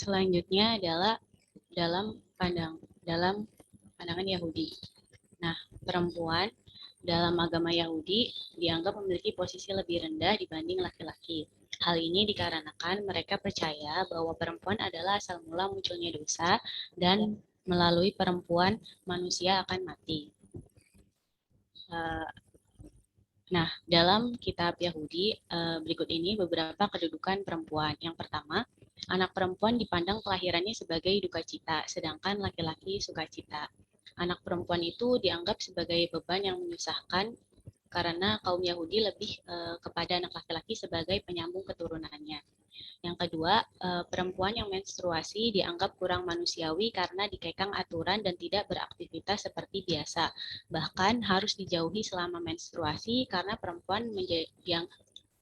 Selanjutnya adalah dalam pandangan Yahudi. Nah, perempuan dalam agama Yahudi dianggap memiliki posisi lebih rendah dibanding laki-laki. Hal ini dikarenakan mereka percaya bahwa perempuan adalah asal mula munculnya dosa dan melalui perempuan manusia akan mati. Nah, dalam kitab Yahudi berikut ini beberapa kedudukan perempuan. Yang pertama, anak perempuan dipandang kelahirannya sebagai duka cita, sedangkan laki-laki sukacita. Anak perempuan itu dianggap sebagai beban yang menyusahkan karena kaum Yahudi lebih kepada anak laki-laki sebagai penyambung keturunannya. Yang kedua, perempuan yang menstruasi dianggap kurang manusiawi karena dikekang aturan dan tidak beraktivitas seperti biasa. Bahkan harus dijauhi selama menstruasi karena perempuan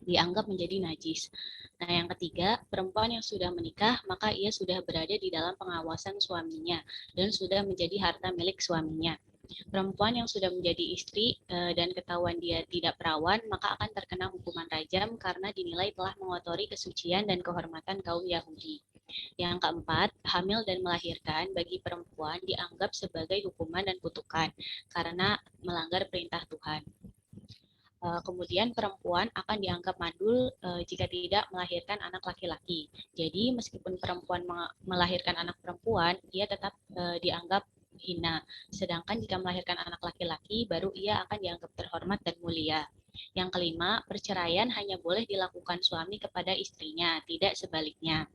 dianggap menjadi najis. Nah, yang ketiga, perempuan yang sudah menikah, maka ia sudah berada di dalam pengawasan suaminya dan sudah menjadi harta milik suaminya. Perempuan yang sudah menjadi istri dan ketahuan dia tidak perawan, maka akan terkena hukuman rajam karena dinilai telah mengotori kesucian dan kehormatan kaum Yahudi. Yang keempat, hamil dan melahirkan bagi perempuan dianggap sebagai hukuman dan kutukan karena melanggar perintah Tuhan. Kemudian perempuan akan dianggap mandul jika tidak melahirkan anak laki-laki. Jadi meskipun perempuan melahirkan anak perempuan, ia tetap dianggap hina. Sedangkan jika melahirkan anak laki-laki, baru ia akan dianggap terhormat dan mulia. Yang kelima, perceraian hanya boleh dilakukan suami kepada istrinya, tidak sebaliknya.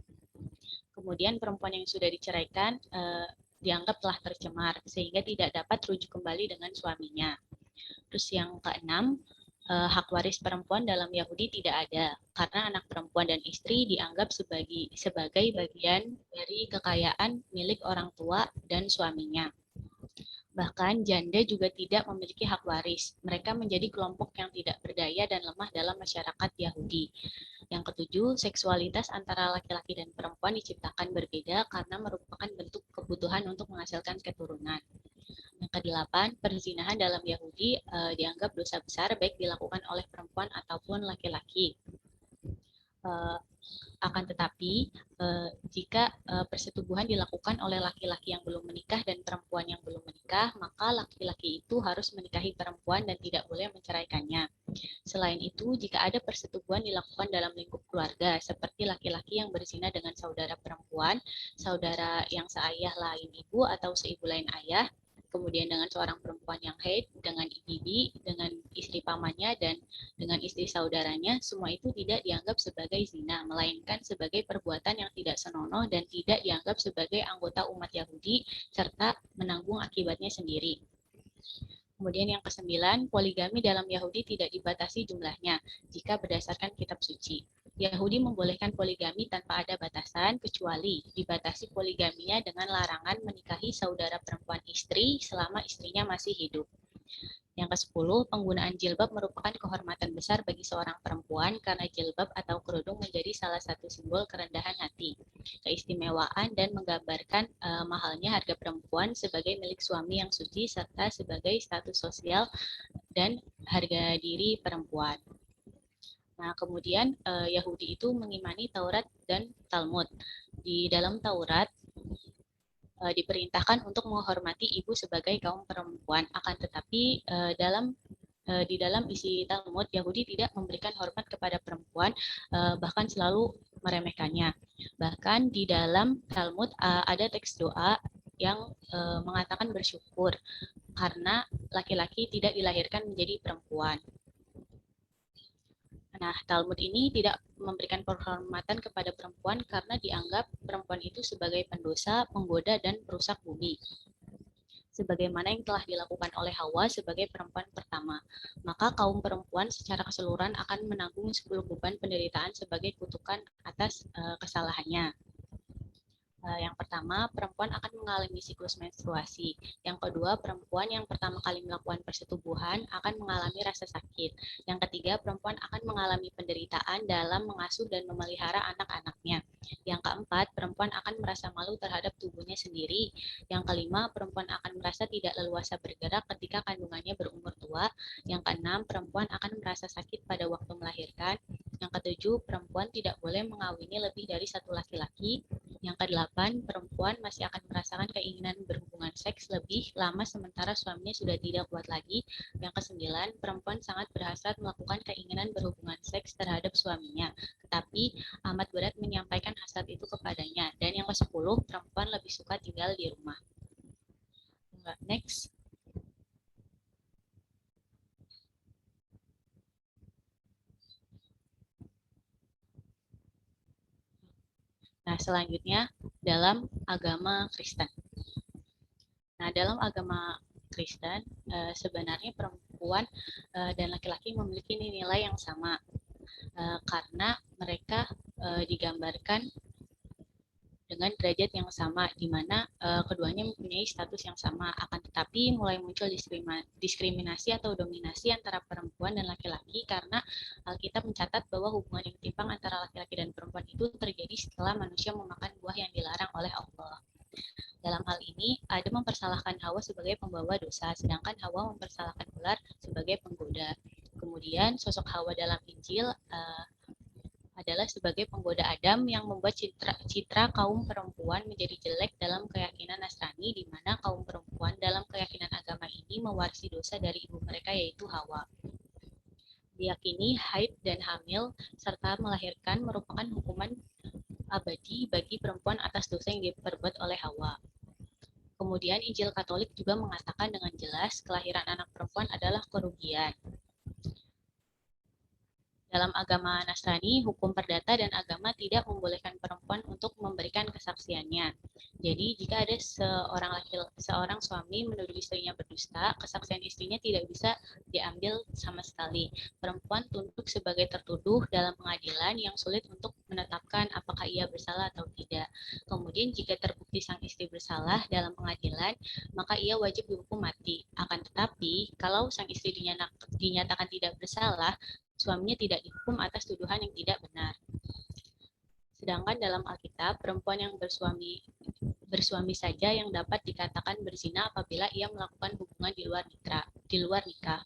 Kemudian perempuan yang sudah diceraikan dianggap telah tercemar, sehingga tidak dapat rujuk kembali dengan suaminya. Terus yang keenam, hak waris perempuan dalam Yahudi tidak ada, karena anak perempuan dan istri dianggap sebagai bagian dari kekayaan milik orang tua dan suaminya. Bahkan janda juga tidak memiliki hak waris. Mereka menjadi kelompok yang tidak berdaya dan lemah dalam masyarakat Yahudi. Yang ketujuh, seksualitas antara laki-laki dan perempuan diciptakan berbeda karena merupakan bentuk kebutuhan untuk menghasilkan keturunan. Yang kedelapan, perzinahan dalam Yahudi dianggap dosa besar baik dilakukan oleh perempuan ataupun laki-laki. Akan tetapi, jika persetubuhan dilakukan oleh laki-laki yang belum menikah dan perempuan yang belum menikah, maka laki-laki itu harus menikahi perempuan dan tidak boleh menceraikannya. Selain itu, jika ada persetubuhan dilakukan dalam lingkup keluarga, seperti laki-laki yang berzina dengan saudara perempuan, saudara yang seayah lain ibu atau seibu lain ayah, kemudian dengan seorang perempuan yang haid, dengan bibi, dengan istri pamannya, dan dengan istri saudaranya, semua itu tidak dianggap sebagai zina, melainkan sebagai perbuatan yang tidak senonoh dan tidak dianggap sebagai anggota umat Yahudi, serta menanggung akibatnya sendiri. Kemudian yang kesembilan, poligami dalam Yahudi tidak dibatasi jumlahnya jika berdasarkan kitab suci. Yahudi membolehkan poligami tanpa ada batasan, kecuali dibatasi poligaminya dengan larangan menikahi saudara perempuan istri selama istrinya masih hidup. Yang ke-10, penggunaan jilbab merupakan kehormatan besar bagi seorang perempuan karena jilbab atau kerudung menjadi salah satu simbol kerendahan hati, keistimewaan, dan menggambarkan mahalnya harga perempuan sebagai milik suami yang suci serta sebagai status sosial dan harga diri perempuan. Nah, kemudian Yahudi itu mengimani Taurat dan Talmud. Di dalam Taurat diperintahkan untuk menghormati ibu sebagai kaum perempuan. Akan tetapi di dalam isi Talmud, Yahudi tidak memberikan hormat kepada perempuan, bahkan selalu meremehkannya. Bahkan di dalam Talmud ada teks doa yang mengatakan bersyukur karena laki-laki tidak dilahirkan menjadi perempuan. Nah, Talmud ini tidak memberikan penghormatan kepada perempuan karena dianggap perempuan itu sebagai pendosa, penggoda, dan perusak bumi. Sebagaimana yang telah dilakukan oleh Hawa sebagai perempuan pertama. Maka kaum perempuan secara keseluruhan akan menanggung 10 beban penderitaan sebagai kutukan atas kesalahannya. Yang pertama, perempuan akan mengalami siklus menstruasi. Yang kedua, perempuan yang pertama kali melakukan persetubuhan akan mengalami rasa sakit. Yang ketiga, perempuan akan mengalami penderitaan dalam mengasuh dan memelihara anak-anaknya. Yang keempat, perempuan akan merasa malu terhadap tubuhnya sendiri. Yang kelima, perempuan akan merasa tidak leluasa bergerak ketika kandungannya berumur tua. Yang keenam, perempuan akan merasa sakit pada waktu melahirkan. Yang ketujuh, perempuan tidak boleh mengawini lebih dari satu laki-laki. Yang kedelapan, perempuan masih akan merasakan keinginan berhubungan seks lebih lama sementara suaminya sudah tidak kuat lagi. Yang kesembilan, perempuan sangat berhasrat melakukan keinginan berhubungan seks terhadap suaminya, tetapi amat berat menyampaikan hasrat itu kepadanya. Dan yang kesepuluh, perempuan lebih suka tinggal di rumah. Next. Nah, selanjutnya dalam agama Kristen. Nah, dalam agama Kristen, sebenarnya perempuan dan laki-laki memiliki nilai yang sama karena mereka digambarkan dengan derajat yang sama, di mana keduanya mempunyai status yang sama. Akan tetapi mulai muncul diskriminasi atau dominasi antara perempuan dan laki-laki karena Alkitab mencatat bahwa hubungan yang timpang antara laki-laki dan perempuan itu terjadi setelah manusia memakan buah yang dilarang oleh Allah. Dalam hal ini, Adam mempersalahkan Hawa sebagai pembawa dosa, sedangkan Hawa mempersalahkan ular sebagai penggoda. Kemudian sosok Hawa dalam Injil adalah sebagai penggoda Adam yang membuat citra kaum perempuan menjadi jelek dalam keyakinan Nasrani, di mana kaum perempuan dalam keyakinan agama ini mewarisi dosa dari ibu mereka yaitu Hawa. Diyakini haid dan hamil serta melahirkan merupakan hukuman abadi bagi perempuan atas dosa yang diperbuat oleh Hawa. Kemudian Injil Katolik juga mengatakan dengan jelas kelahiran anak perempuan adalah kerugian. Dalam agama Nasrani, hukum perdata dan agama tidak membolehkan perempuan untuk memberikan kesaksiannya. Jadi, jika ada seorang suami menuduh istrinya berdusta, kesaksian istrinya tidak bisa diambil sama sekali. Perempuan tunduk sebagai tertuduh dalam pengadilan yang sulit untuk menetapkan apakah ia bersalah atau tidak. Kemudian, jika terbukti sang istri bersalah dalam pengadilan, maka ia wajib dihukum mati. Akan tetapi, kalau sang istri dinyatakan tidak bersalah, suaminya tidak dihukum atas tuduhan yang tidak benar. Sedangkan dalam Alkitab, perempuan yang bersuami saja yang dapat dikatakan berzina apabila ia melakukan hubungan di luar nikah.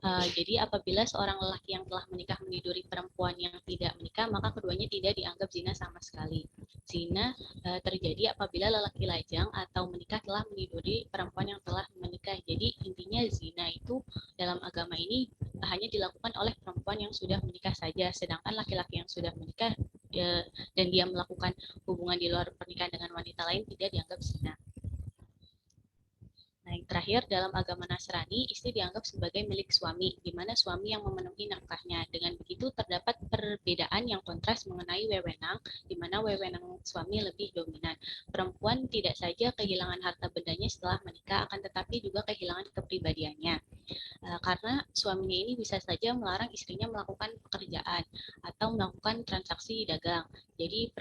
Jadi apabila seorang lelaki yang telah menikah meniduri perempuan yang tidak menikah, maka keduanya tidak dianggap zina sama sekali. Zina terjadi apabila lelaki lajang atau menikah telah meniduri perempuan yang telah menikah. Jadi intinya zina itu dalam agama ini hanya dilakukan oleh perempuan yang sudah menikah saja, sedangkan laki-laki yang sudah menikah dan dia melakukan hubungan di luar pernikahan dengan wanita lain tidak dianggap zina. Nah, yang terakhir, dalam agama Nasrani, istri dianggap sebagai milik suami, di mana suami yang memenuhi nafkahnya. Dengan begitu, terdapat perbedaan yang kontras mengenai wewenang, di mana wewenang suami lebih dominan. Perempuan tidak saja kehilangan harta bendanya setelah menikah, akan tetapi juga kehilangan kepribadiannya. Karena suaminya ini bisa saja melarang istrinya melakukan pekerjaan atau melakukan transaksi dagang. Jadi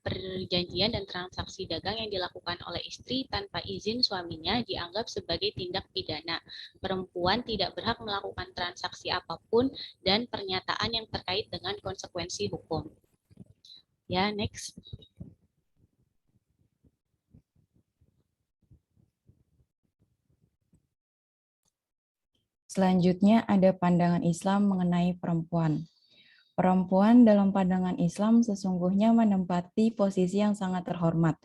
perjanjian dan transaksi dagang yang dilakukan oleh istri tanpa izin suaminya dianggap sebagai tindak pidana. Perempuan tidak berhak melakukan transaksi apapun dan pernyataan yang terkait dengan konsekuensi hukum. Ya, next. Selanjutnya ada pandangan Islam mengenai perempuan. Perempuan dalam pandangan Islam sesungguhnya menempati posisi yang sangat terhormat.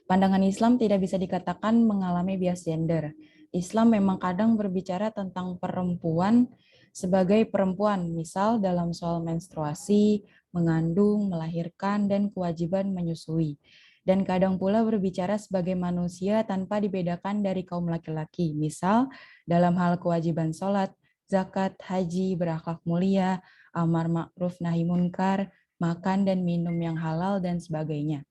Pandangan Islam tidak bisa dikatakan mengalami bias gender. Islam memang kadang berbicara tentang perempuan sebagai perempuan, misal dalam soal menstruasi, mengandung, melahirkan, dan kewajiban menyusui. Dan kadang pula berbicara sebagai manusia tanpa dibedakan dari kaum laki-laki, misal dalam hal kewajiban sholat, zakat, haji, berakhlak mulia, amar ma'ruf nahi munkar, makan dan minum yang halal, dan sebagainya.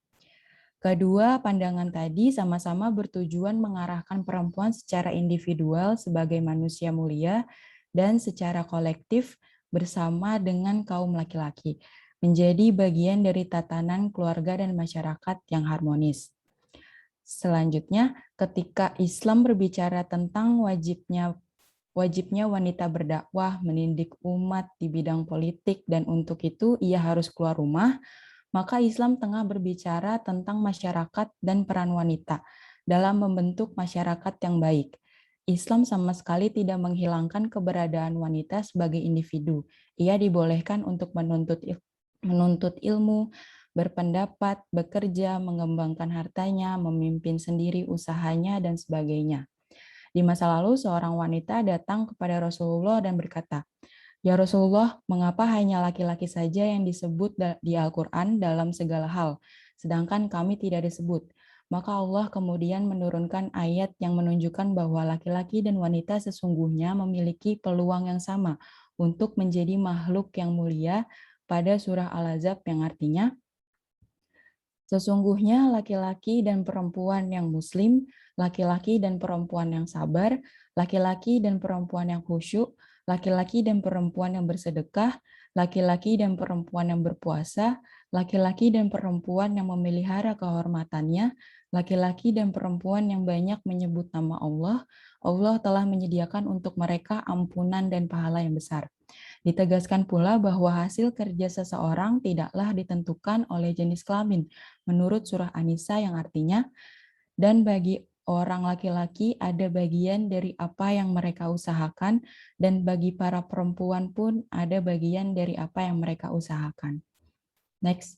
Kedua pandangan tadi sama-sama bertujuan mengarahkan perempuan secara individual sebagai manusia mulia dan secara kolektif bersama dengan kaum laki-laki, menjadi bagian dari tatanan keluarga dan masyarakat yang harmonis. Selanjutnya, ketika Islam berbicara tentang wajibnya wanita berdakwah, mendidik umat di bidang politik, dan untuk itu ia harus keluar rumah, maka Islam tengah berbicara tentang masyarakat dan peran wanita dalam membentuk masyarakat yang baik. Islam sama sekali tidak menghilangkan keberadaan wanita sebagai individu. Ia dibolehkan untuk menuntut ilmu, berpendapat, bekerja, mengembangkan hartanya, memimpin sendiri usahanya, dan sebagainya. Di masa lalu, seorang wanita datang kepada Rasulullah dan berkata, "Ya Rasulullah, mengapa hanya laki-laki saja yang disebut di Al-Quran dalam segala hal, sedangkan kami tidak disebut?" Maka Allah kemudian menurunkan ayat yang menunjukkan bahwa laki-laki dan wanita sesungguhnya memiliki peluang yang sama untuk menjadi makhluk yang mulia pada surah Al-Ahzab yang artinya, sesungguhnya laki-laki dan perempuan yang muslim, laki-laki dan perempuan yang sabar, laki-laki dan perempuan yang khusyuk, laki-laki dan perempuan yang bersedekah, laki-laki dan perempuan yang berpuasa, laki-laki dan perempuan yang memelihara kehormatannya, laki-laki dan perempuan yang banyak menyebut nama Allah, Allah telah menyediakan untuk mereka ampunan dan pahala yang besar. Ditegaskan pula bahwa hasil kerja seseorang tidaklah ditentukan oleh jenis kelamin, menurut surah An-Nisa yang artinya, dan bagi orang laki-laki ada bagian dari apa yang mereka usahakan, dan bagi para perempuan pun ada bagian dari apa yang mereka usahakan. Next.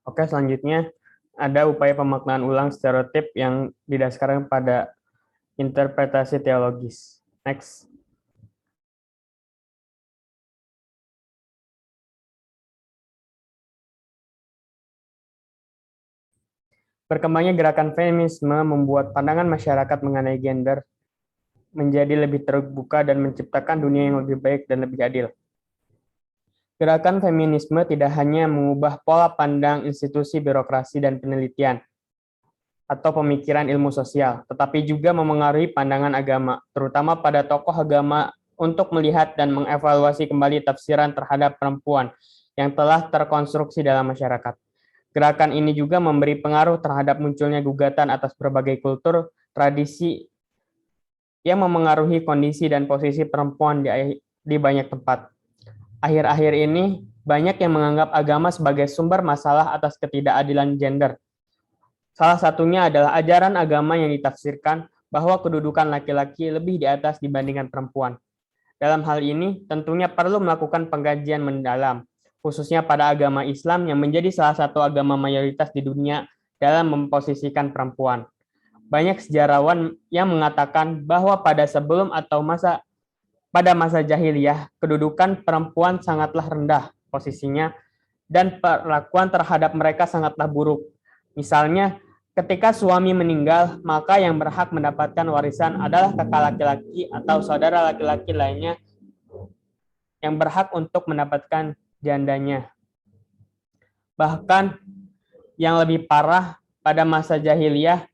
Oke, selanjutnya ada upaya pemaknaan ulang stereotip yang didasarkan pada interpretasi teologis. Next. Berkembangnya gerakan feminisme membuat pandangan masyarakat mengenai gender menjadi lebih terbuka dan menciptakan dunia yang lebih baik dan lebih adil. Gerakan feminisme tidak hanya mengubah pola pandang institusi birokrasi dan penelitian atau pemikiran ilmu sosial, tetapi juga memengaruhi pandangan agama, terutama pada tokoh agama untuk melihat dan mengevaluasi kembali tafsiran terhadap perempuan yang telah terkonstruksi dalam masyarakat. Gerakan ini juga memberi pengaruh terhadap munculnya gugatan atas berbagai kultur, tradisi yang memengaruhi kondisi dan posisi perempuan di banyak tempat. Akhir-akhir ini, banyak yang menganggap agama sebagai sumber masalah atas ketidakadilan gender. Salah satunya adalah ajaran agama yang ditafsirkan bahwa kedudukan laki-laki lebih di atas dibandingkan perempuan. Dalam hal ini, tentunya perlu melakukan pengkajian mendalam, khususnya pada agama Islam yang menjadi salah satu agama mayoritas di dunia dalam memposisikan perempuan. Banyak sejarawan yang mengatakan bahwa pada masa jahiliyah, kedudukan perempuan sangatlah rendah posisinya dan perlakuan terhadap mereka sangatlah buruk. Misalnya, ketika suami meninggal, maka yang berhak mendapatkan warisan adalah kakak laki-laki atau saudara laki-laki lainnya yang berhak untuk mendapatkan jandanya. Bahkan yang lebih parah, pada masa jahiliyah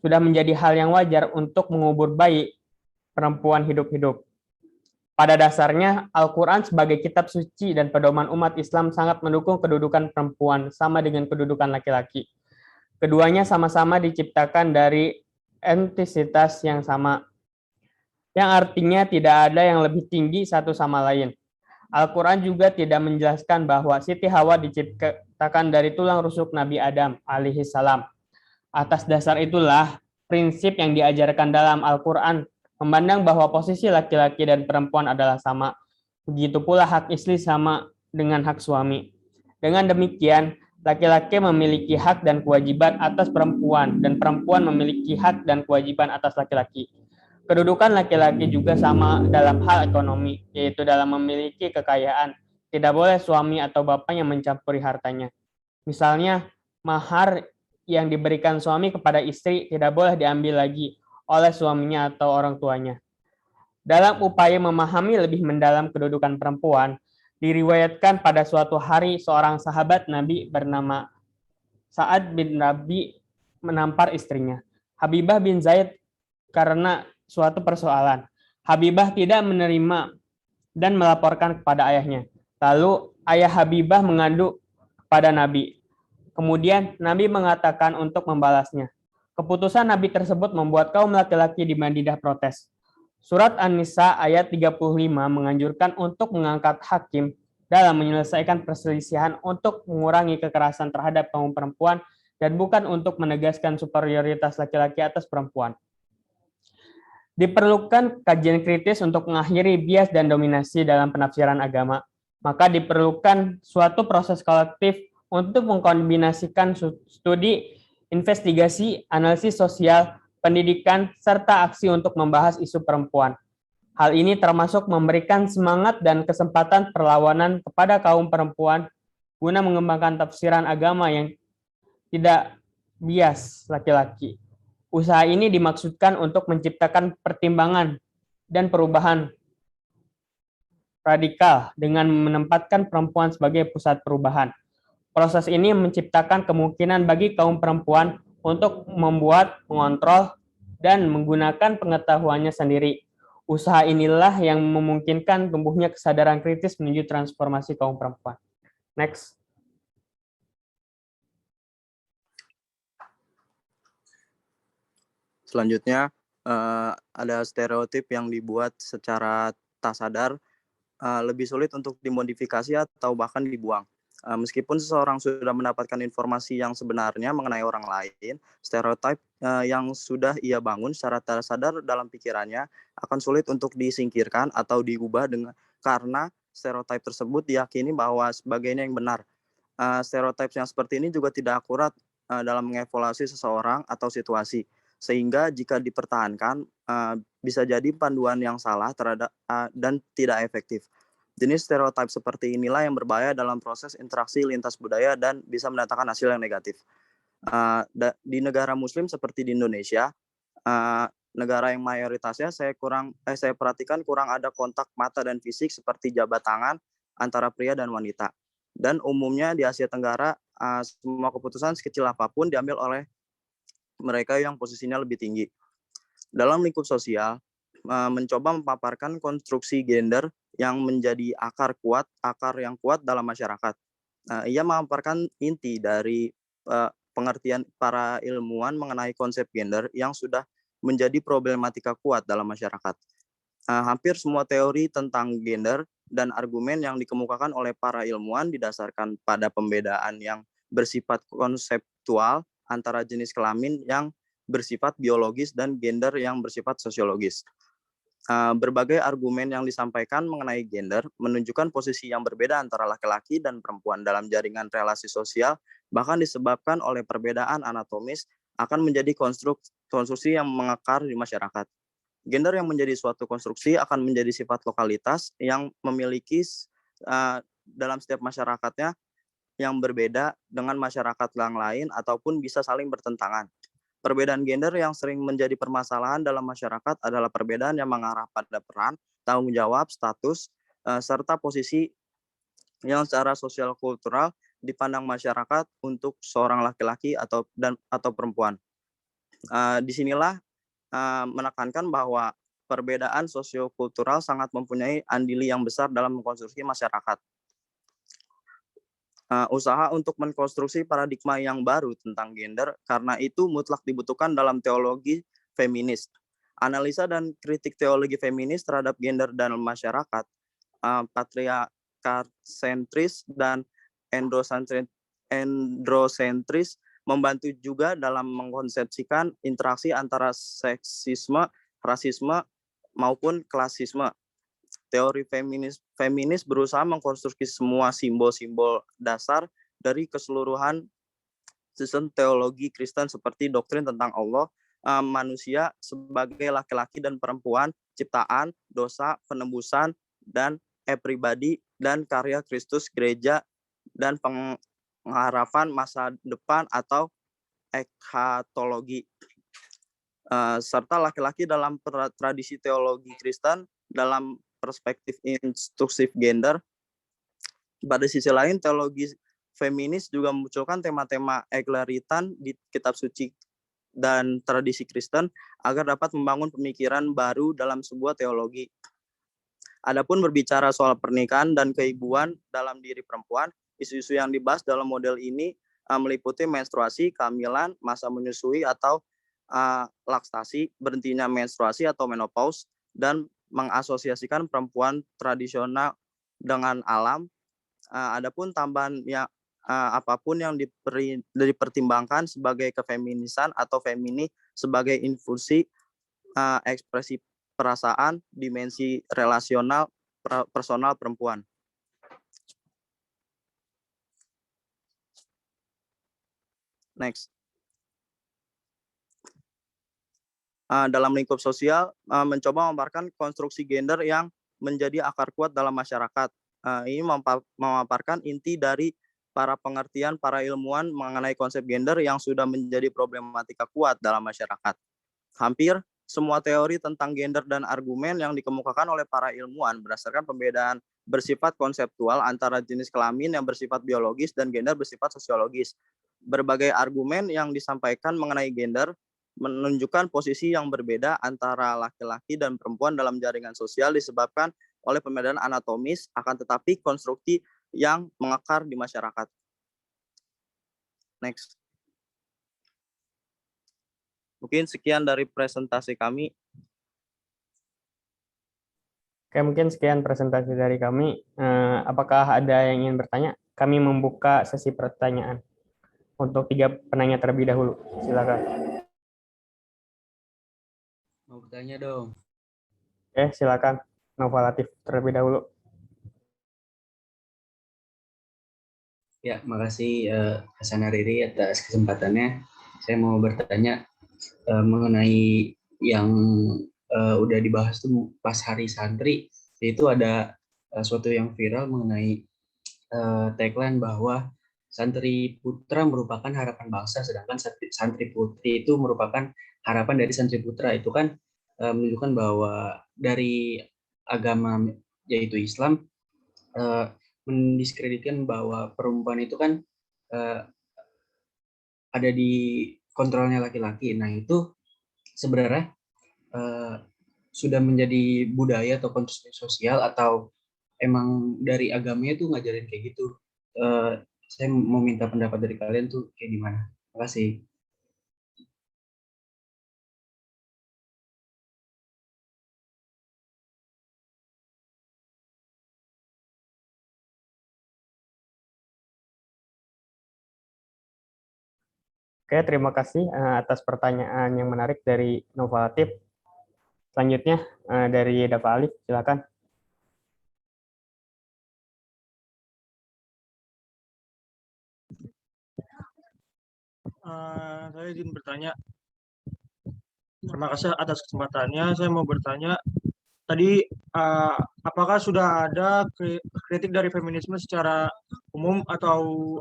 sudah menjadi hal yang wajar untuk mengubur bayi perempuan hidup-hidup. Pada dasarnya, Al-Quran sebagai kitab suci dan pedoman umat Islam sangat mendukung kedudukan perempuan sama dengan kedudukan laki-laki. Keduanya sama-sama diciptakan dari entisitas yang sama, yang artinya tidak ada yang lebih tinggi satu sama lain. Al-Quran juga tidak menjelaskan bahwa Siti Hawa diciptakan dari tulang rusuk Nabi Adam alaihi salam. Atas dasar itulah, prinsip yang diajarkan dalam Al-Quran memandang bahwa posisi laki-laki dan perempuan adalah sama. Begitu pula hak istri sama dengan hak suami. Dengan demikian, laki-laki memiliki hak dan kewajiban atas perempuan, dan perempuan memiliki hak dan kewajiban atas laki-laki. Kedudukan laki-laki juga sama dalam hal ekonomi, yaitu dalam memiliki kekayaan. Tidak boleh suami atau bapaknya mencampuri hartanya. Misalnya, mahar yang diberikan suami kepada istri tidak boleh diambil lagi oleh suaminya atau orang tuanya. Dalam upaya memahami lebih mendalam kedudukan perempuan, diriwayatkan pada suatu hari seorang sahabat Nabi bernama Sa'ad bin Rabi menampar istrinya, Habibah bin Zaid, karena suatu persoalan. Habibah tidak menerima dan melaporkan kepada ayahnya. Lalu ayah Habibah mengadu kepada Nabi. Kemudian Nabi mengatakan untuk membalasnya. Keputusan Nabi tersebut membuat kaum laki-laki di Madinah protes. Surat An-Nisa ayat 35 menganjurkan untuk mengangkat hakim dalam menyelesaikan perselisihan untuk mengurangi kekerasan terhadap kaum perempuan dan bukan untuk menegaskan superioritas laki-laki atas perempuan. Diperlukan kajian kritis untuk mengakhiri bias dan dominasi dalam penafsiran agama, maka diperlukan suatu proses kolektif untuk mengkombinasikan studi, investigasi, analisis sosial, pendidikan, serta aksi untuk membahas isu perempuan. Hal ini termasuk memberikan semangat dan kesempatan perlawanan kepada kaum perempuan guna mengembangkan tafsiran agama yang tidak bias laki-laki. Usaha ini dimaksudkan untuk menciptakan pertimbangan dan perubahan radikal dengan menempatkan perempuan sebagai pusat perubahan. Proses ini menciptakan kemungkinan bagi kaum perempuan untuk membuat, mengontrol, dan menggunakan pengetahuannya sendiri. Usaha inilah yang memungkinkan tumbuhnya kesadaran kritis menuju transformasi kaum perempuan. Next. Selanjutnya, ada stereotip yang dibuat secara tak sadar, lebih sulit untuk dimodifikasi atau bahkan dibuang. Meskipun seseorang sudah mendapatkan informasi yang sebenarnya mengenai orang lain, stereotip yang sudah ia bangun secara tak sadar dalam pikirannya akan sulit untuk disingkirkan atau diubah karena stereotip tersebut diyakini bahwa sebagainya yang benar. Stereotip yang seperti ini juga tidak akurat dalam mengevaluasi seseorang atau situasi, sehingga jika dipertahankan bisa jadi panduan yang salah terhadap dan tidak efektif. Jenis stereotip seperti inilah yang berbahaya dalam proses interaksi lintas budaya dan bisa mendatangkan hasil yang negatif. Di negara Muslim seperti di Indonesia, negara yang mayoritasnya saya perhatikan kurang ada kontak mata dan fisik seperti jabat tangan antara pria dan wanita. Dan umumnya di Asia Tenggara, semua keputusan sekecil apapun diambil oleh mereka yang posisinya lebih tinggi. Dalam lingkup sosial, mencoba memaparkan konstruksi gender yang menjadi akar yang kuat dalam masyarakat. Ia memaparkan inti dari pengertian para ilmuwan mengenai konsep gender yang sudah menjadi problematika kuat dalam masyarakat. Hampir semua teori tentang gender dan argumen yang dikemukakan oleh para ilmuwan didasarkan pada pembedaan yang bersifat konseptual antara jenis kelamin yang bersifat biologis dan gender yang bersifat sosiologis. Berbagai argumen yang disampaikan mengenai gender menunjukkan posisi yang berbeda antara laki-laki dan perempuan dalam jaringan relasi sosial, bahkan disebabkan oleh perbedaan anatomis akan menjadi konstruksi yang mengakar di masyarakat. Gender yang menjadi suatu konstruksi akan menjadi sifat lokalitas yang memiliki dalam setiap masyarakatnya yang berbeda dengan masyarakat yang lain ataupun bisa saling bertentangan. Perbedaan gender yang sering menjadi permasalahan dalam masyarakat adalah perbedaan yang mengarah pada peran, tanggung jawab, status, serta posisi yang secara sosial kultural dipandang masyarakat untuk seorang laki-laki atau perempuan. Disinilah menekankan bahwa perbedaan sosiokultural sangat mempunyai andili yang besar dalam mengkonstruksi masyarakat. Usaha untuk mengkonstruksi paradigma yang baru tentang gender, karena itu mutlak dibutuhkan dalam teologi feminis. Analisa dan kritik teologi feminis terhadap gender dalam masyarakat, patriarkasentris dan androsentris membantu juga dalam mengkonsepsikan interaksi antara seksisme, rasisme, maupun klasisme. Teori feminis berusaha mengkonstruksi semua simbol-simbol dasar dari keseluruhan sistem teologi Kristen seperti doktrin tentang Allah, manusia sebagai laki-laki dan perempuan, ciptaan, dosa, penebusan, dan pribadi, dan karya Kristus, gereja, dan pengharapan masa depan atau eschatologi. Serta laki-laki dalam tradisi teologi Kristen dalam perspektif instruksif gender. Pada sisi lain, teologi feminis juga memunculkan tema-tema eklaritan di kitab suci dan tradisi Kristen agar dapat membangun pemikiran baru dalam sebuah teologi. Adapun berbicara soal pernikahan dan keibuan dalam diri perempuan, isu-isu yang dibahas dalam model ini meliputi menstruasi, kehamilan, masa menyusui atau laktasi, berhentinya menstruasi atau menopause, dan mengasosiasikan perempuan tradisional dengan alam, Adapun tambahan yang apapun yang dipertimbangkan sebagai kefeminisan atau femini sebagai infusi ekspresi perasaan, dimensi relasional, personal perempuan. Next. Dalam lingkup sosial, mencoba memaparkan konstruksi gender yang menjadi akar kuat dalam masyarakat. Ini memaparkan inti dari para pengertian para ilmuwan mengenai konsep gender yang sudah menjadi problematika kuat dalam masyarakat. Hampir semua teori tentang gender dan argumen yang dikemukakan oleh para ilmuwan berdasarkan pembedaan bersifat konseptual antara jenis kelamin yang bersifat biologis dan gender bersifat sosiologis. Berbagai argumen yang disampaikan mengenai gender menunjukkan posisi yang berbeda antara laki-laki dan perempuan dalam jaringan sosial disebabkan oleh pembedaan anatomis, akan tetapi konstruksi yang mengakar di masyarakat. Next. Mungkin sekian dari presentasi kami. Oke, mungkin sekian presentasi dari kami. Apakah ada yang ingin bertanya? Kami membuka sesi pertanyaan untuk 3 penanya terlebih dahulu. Silakan. Mau bertanya dong. Oke, silakan. Nova Latif terlebih dahulu. Ya, makasih Hasan Hariri atas kesempatannya. Saya mau bertanya mengenai yang udah dibahas tuh pas hari santri, yaitu ada suatu yang viral mengenai tagline bahwa santri putra merupakan harapan bangsa, sedangkan santri putri itu merupakan harapan dari santri putra. Itu kan menunjukkan bahwa dari agama yaitu Islam mendiskreditkan bahwa perempuan itu kan ada di kontrolnya laki-laki. Nah, itu sebenarnya sudah menjadi budaya atau konstruksi sosial atau emang dari agamanya tuh ngajarin kayak gitu. Saya mau minta pendapat dari kalian tuh kayak gimana. Terima kasih. Oke, terima kasih atas pertanyaan yang menarik dari Nova Latif. Selanjutnya dari Dafa Alif, silakan. Saya izin bertanya. Terima kasih atas kesempatannya. Saya mau bertanya, tadi apakah sudah ada kritik dari feminisme secara umum atau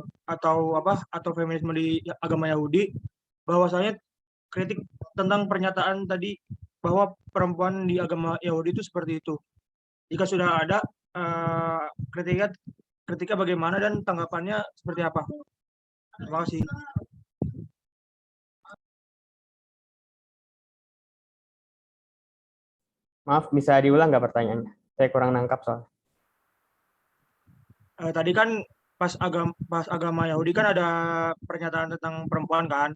feminisme di agama Yahudi, bahwasanya kritik tentang pernyataan tadi bahwa perempuan di agama Yahudi itu seperti itu. Jika sudah ada kritiknya bagaimana dan tanggapannya seperti apa? Terima kasih. Maaf, bisa diulang nggak pertanyaannya? Saya kurang nangkap soalnya. Tadi kan pas agama Yahudi kan ada pernyataan tentang perempuan kan.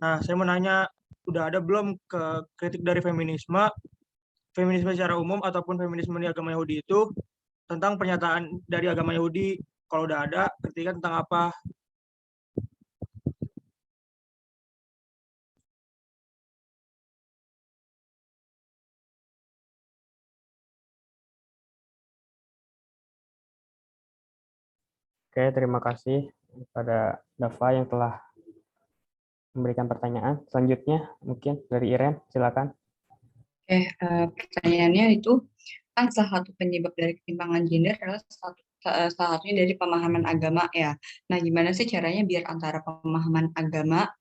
Nah, saya mau nanya, udah ada belum ke kritik dari feminisme secara umum ataupun feminisme di agama Yahudi itu tentang pernyataan dari agama Yahudi? Kalau udah ada, kritiknya tentang apa? Oke, terima kasih kepada Dafa yang telah memberikan pertanyaan. Selanjutnya mungkin dari Iren, silakan. Oke, pertanyaannya itu kan salah satu penyebab dari ketimpangan gender adalah salah satunya dari pemahaman agama ya. Nah, gimana sih caranya biar antara pemahaman agama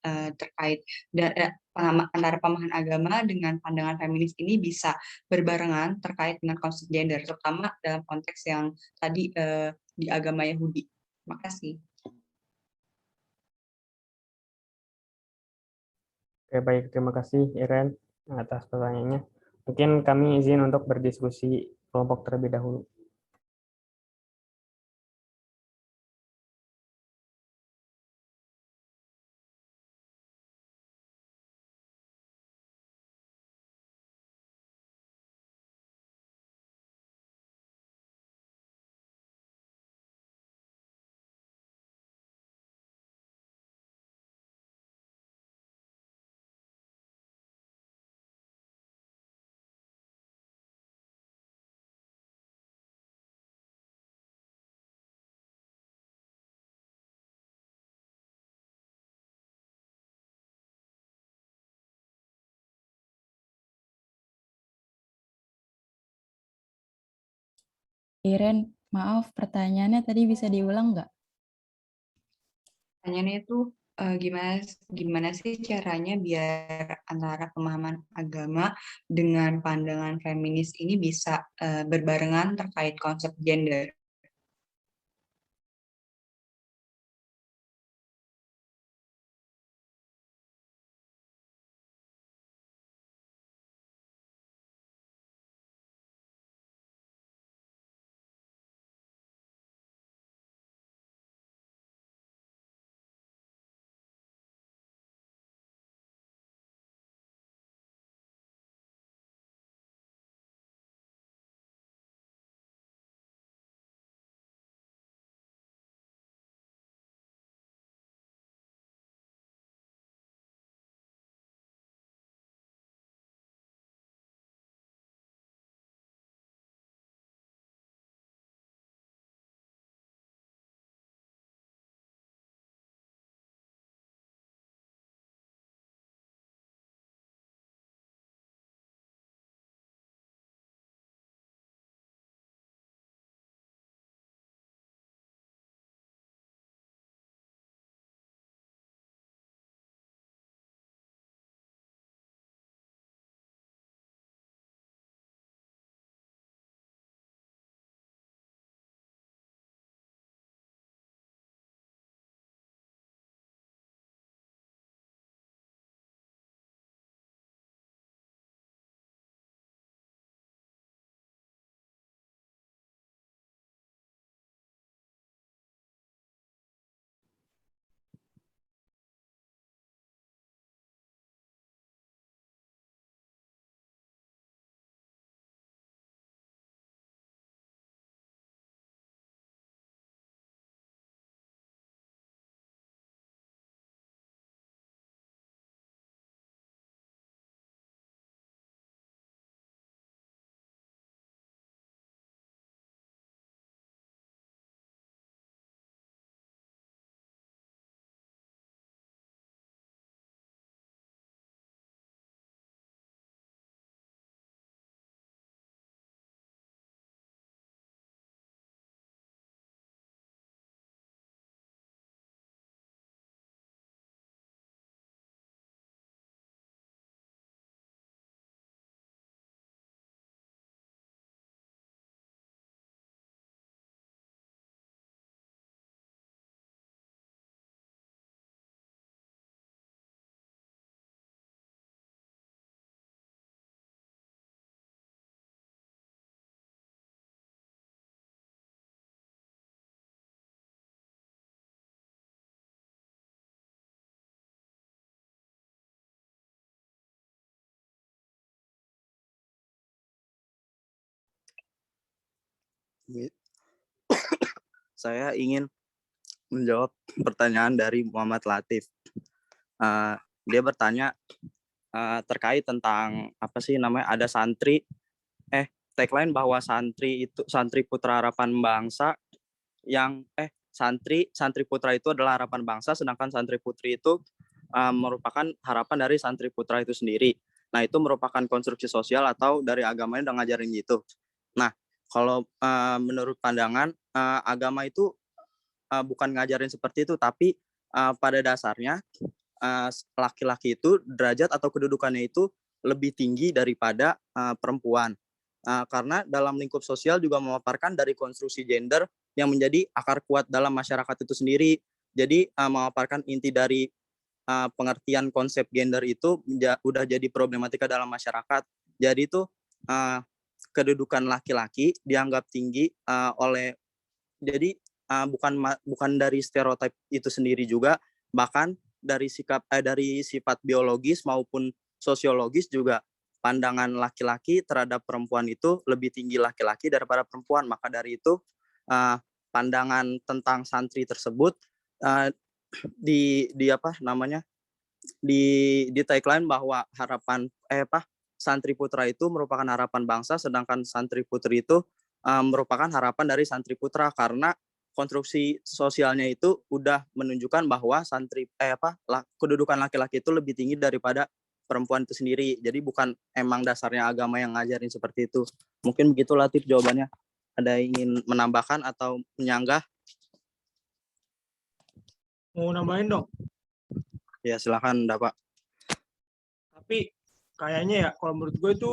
antara pemahaman agama dengan pandangan feminis ini bisa berbarengan terkait dengan konsep gender, terutama dalam konteks yang tadi di agama Yahudi. Terima kasih. Oke, baik. Terima kasih Iren atas pertanyaannya. Mungkin kami izin untuk berdiskusi kelompok terlebih dahulu. Iren, maaf pertanyaannya tadi bisa diulang nggak? Pertanyaannya itu gimana gimana sih caranya biar antara pemahaman agama dengan pandangan feminis ini bisa berbarengan terkait konsep gender? Saya ingin menjawab pertanyaan dari Muhammad Latif. Dia bertanya terkait tentang apa sih namanya, ada santri tagline bahwa santri itu santri putra harapan bangsa yang santri putra itu adalah harapan bangsa, sedangkan santri putri itu merupakan harapan dari santri putra itu sendiri. Nah, itu merupakan konstruksi sosial atau dari agamanya udah ngajarin gitu. Nah, kalau menurut pandangan agama itu bukan ngajarin seperti itu, tapi pada dasarnya laki-laki itu derajat atau kedudukannya itu lebih tinggi daripada perempuan. Karena dalam lingkup sosial juga memaparkan dari konstruksi gender yang menjadi akar kuat dalam masyarakat itu sendiri. Jadi memaparkan inti dari pengertian konsep gender itu udah jadi problematika dalam masyarakat. Jadi itu kedudukan laki-laki dianggap tinggi oleh, jadi bukan dari stereotip itu sendiri juga, bahkan dari dari sifat biologis maupun sosiologis juga pandangan laki-laki terhadap perempuan itu lebih tinggi laki-laki daripada perempuan. Maka dari itu pandangan tentang santri tersebut di apa namanya, di tagline bahwa santri putra itu merupakan harapan bangsa, sedangkan santri putri itu merupakan harapan dari santri putra, karena konstruksi sosialnya itu udah menunjukkan bahwa kedudukan laki-laki itu lebih tinggi daripada perempuan itu sendiri. Jadi bukan emang dasarnya agama yang ngajarin seperti itu. Mungkin begitu Latif jawabannya. Ada yang ingin menambahkan atau menyanggah? Mau nambahin dong. Ya, silakan, Pak. Tapi kayaknya ya kalau menurut gue itu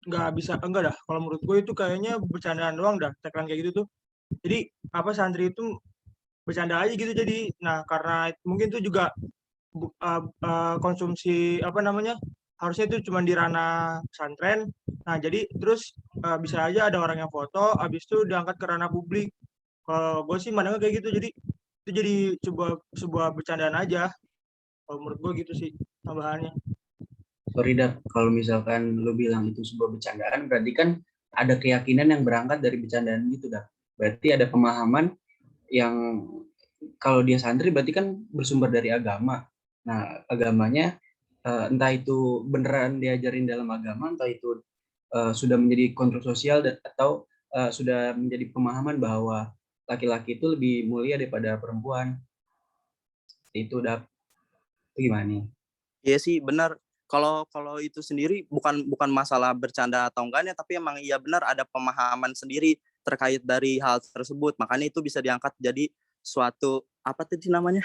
nggak bisa, enggak dah. Kalau menurut gue itu kayaknya bercandaan doang dah, tagline kayak gitu tuh. Jadi apa santri itu bercanda aja gitu jadi. Nah, karena mungkin itu juga konsumsi apa namanya? Harusnya itu cuma di ranah pesantren. Nah, jadi terus bisa aja ada orang yang foto, habis itu diangkat ke ranah publik. Kalau gue sih mandangnya kayak gitu. Jadi itu jadi sebuah bercandaan aja. Kalau menurut gue gitu sih tambahannya. Sorry Dak, kalau misalkan lo bilang itu sebuah bercandaan, berarti kan ada keyakinan yang berangkat dari bercandaan gitu Dak. Berarti ada pemahaman yang kalau dia santri berarti kan bersumber dari agama. Nah, agamanya entah itu beneran diajarin dalam agama, entah itu sudah menjadi konstruk sosial atau sudah menjadi pemahaman bahwa laki-laki itu lebih mulia daripada perempuan. Itu Dak. Itu gimana nih? Iya sih, benar. Kalau itu sendiri bukan masalah bercanda atau enggaknya, tapi emang iya benar ada pemahaman sendiri terkait dari hal tersebut. Makanya itu bisa diangkat jadi suatu apa tadi namanya?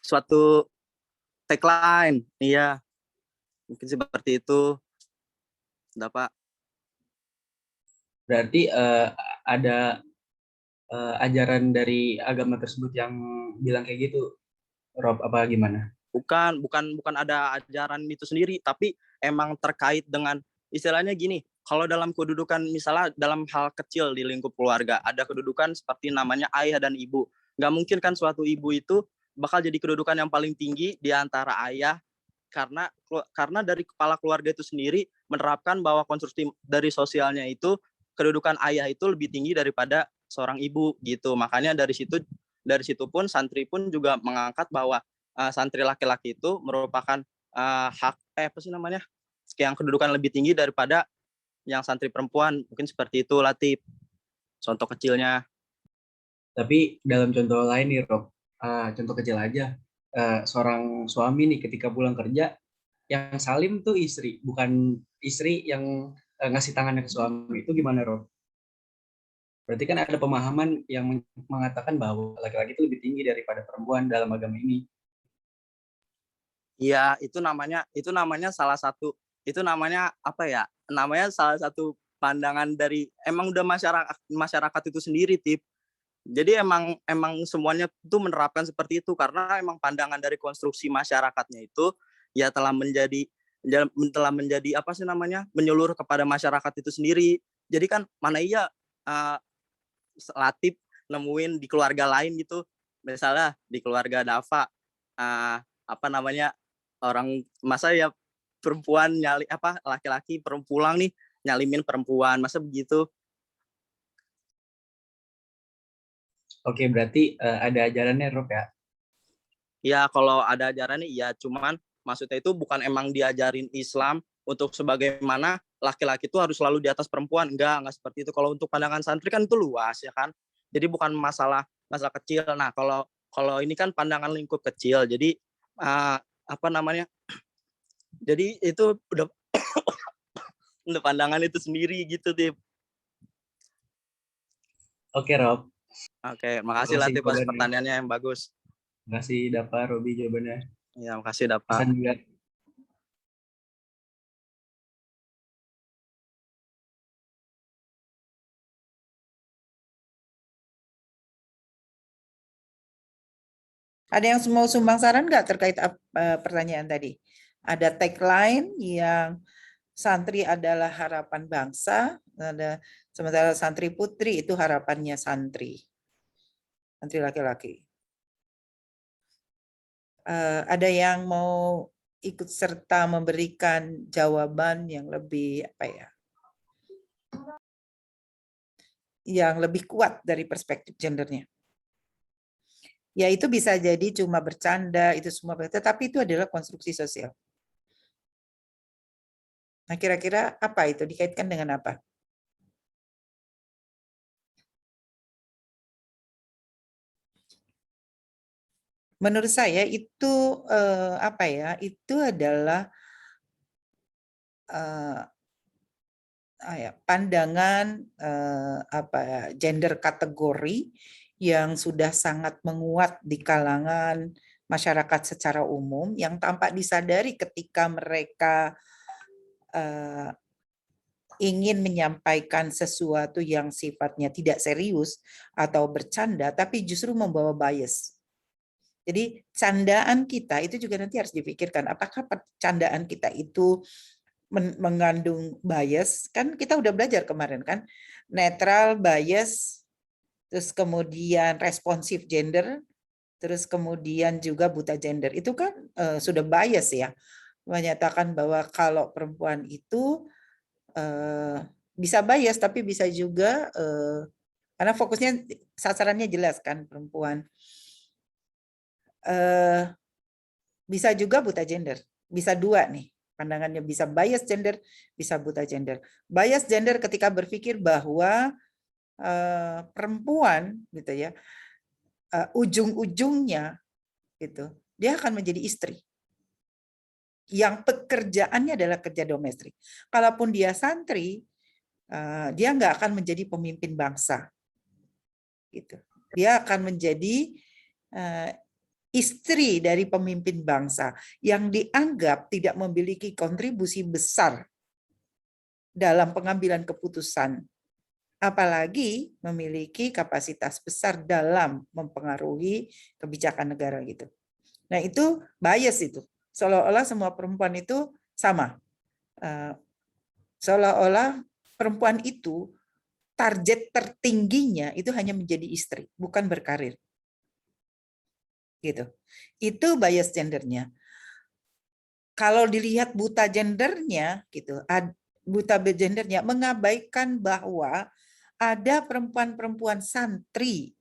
Suatu tagline. Iya, mungkin seperti itu. Udah, Pak. Berarti ada ajaran dari agama tersebut yang bilang kayak gitu, Rob, apa gimana? Bukan ada ajaran itu sendiri, tapi emang terkait dengan istilahnya gini. Kalau dalam kedudukan misalnya dalam hal kecil di lingkup keluarga ada kedudukan seperti namanya ayah dan ibu. Nggak mungkin kan suatu ibu itu bakal jadi kedudukan yang paling tinggi di antara ayah karena dari kepala keluarga itu sendiri menerapkan bahwa konstruksi dari sosialnya itu kedudukan ayah itu lebih tinggi daripada seorang ibu gitu. Makanya dari situ pun santri pun juga mengangkat bahwa santri laki-laki itu merupakan hak apa sih namanya? Yang kedudukan lebih tinggi daripada yang santri perempuan. Mungkin seperti itu Latif. Contoh kecilnya. Tapi dalam contoh lain nih, Rob, contoh kecil aja. Seorang suami nih ketika pulang kerja, yang salim tuh istri, bukan istri yang ngasih tangannya ke suami. Itu gimana, Rob? Berarti kan ada pemahaman yang mengatakan bahwa laki-laki itu lebih tinggi daripada perempuan dalam agama ini. Iya, itu namanya salah satu, itu namanya apa ya? Namanya salah satu pandangan dari emang udah masyarakat itu sendiri, Tip. Jadi emang semuanya itu menerapkan seperti itu karena emang pandangan dari konstruksi masyarakatnya itu ya telah menjadi apa sih namanya? Menyeluruh kepada masyarakat itu sendiri. Jadi kan mana iya Latif nemuin di keluarga lain gitu. Misalnya di keluarga Dava apa namanya? Orang masa ya perempuan laki-laki pulang nih nyalimin perempuan, masa begitu? Oke, berarti ada ajarannya, Rob ya? Ya kalau ada ajarannya ya, cuman maksudnya itu bukan emang diajarin Islam untuk sebagaimana laki-laki itu harus selalu di atas perempuan, enggak seperti itu. Kalau untuk pandangan santri kan itu luas ya kan, jadi bukan masalah kecil. Nah kalau ini kan pandangan lingkup kecil, jadi apa namanya, jadi itu udah udah pandangan itu sendiri gitu, Tip. Oke, Rob. Oke, makasih Latif atas pertanyaannya yang bagus. Makasih Dapa, Robi jawabannya. Ya, makasih Dapa. Pesan juga. Ada yang mau sumbang saran nggak terkait pertanyaan tadi? Ada tagline yang santri adalah harapan bangsa, sementara santri putri itu harapannya santri laki-laki. Ada yang mau ikut serta memberikan jawaban yang lebih yang lebih kuat dari perspektif gendernya? Ya itu bisa jadi cuma bercanda, itu semua, tetapi itu adalah konstruksi sosial. Nah kira-kira apa itu, dikaitkan dengan apa? Menurut saya itu itu adalah pandangan gender kategori yang sudah sangat menguat di kalangan masyarakat secara umum, yang tampak disadari ketika mereka ingin menyampaikan sesuatu yang sifatnya tidak serius atau bercanda, tapi justru membawa bias. Jadi candaan kita itu juga nanti harus dipikirkan, apakah candaan kita itu mengandung bias? Kan kita udah belajar kemarin kan, netral, bias, terus kemudian responsif gender, terus kemudian juga buta gender. Itu kan sudah bias ya, menyatakan bahwa kalau perempuan itu bisa bias, tapi bisa juga karena fokusnya sasarannya jelas kan, perempuan. Bisa juga buta gender, bisa dua nih pandangannya, bisa bias gender, bisa buta gender. Bias gender ketika berpikir bahwa perempuan gitu ya, ujung-ujungnya gitu, dia akan menjadi istri yang pekerjaannya adalah kerja domestik. Kalaupun dia santri, dia nggak akan menjadi pemimpin bangsa. Gitu. Dia akan menjadi istri dari pemimpin bangsa yang dianggap tidak memiliki kontribusi besar dalam pengambilan keputusan, apalagi memiliki kapasitas besar dalam mempengaruhi kebijakan negara gitu. Nah, itu bias itu. Seolah-olah semua perempuan itu sama. Seolah-olah perempuan itu target tertingginya itu hanya menjadi istri, bukan berkarir. Gitu. Itu bias gendernya. Kalau dilihat buta gendernya gitu, buta gendernya mengabaikan bahwa ada perempuan-perempuan santri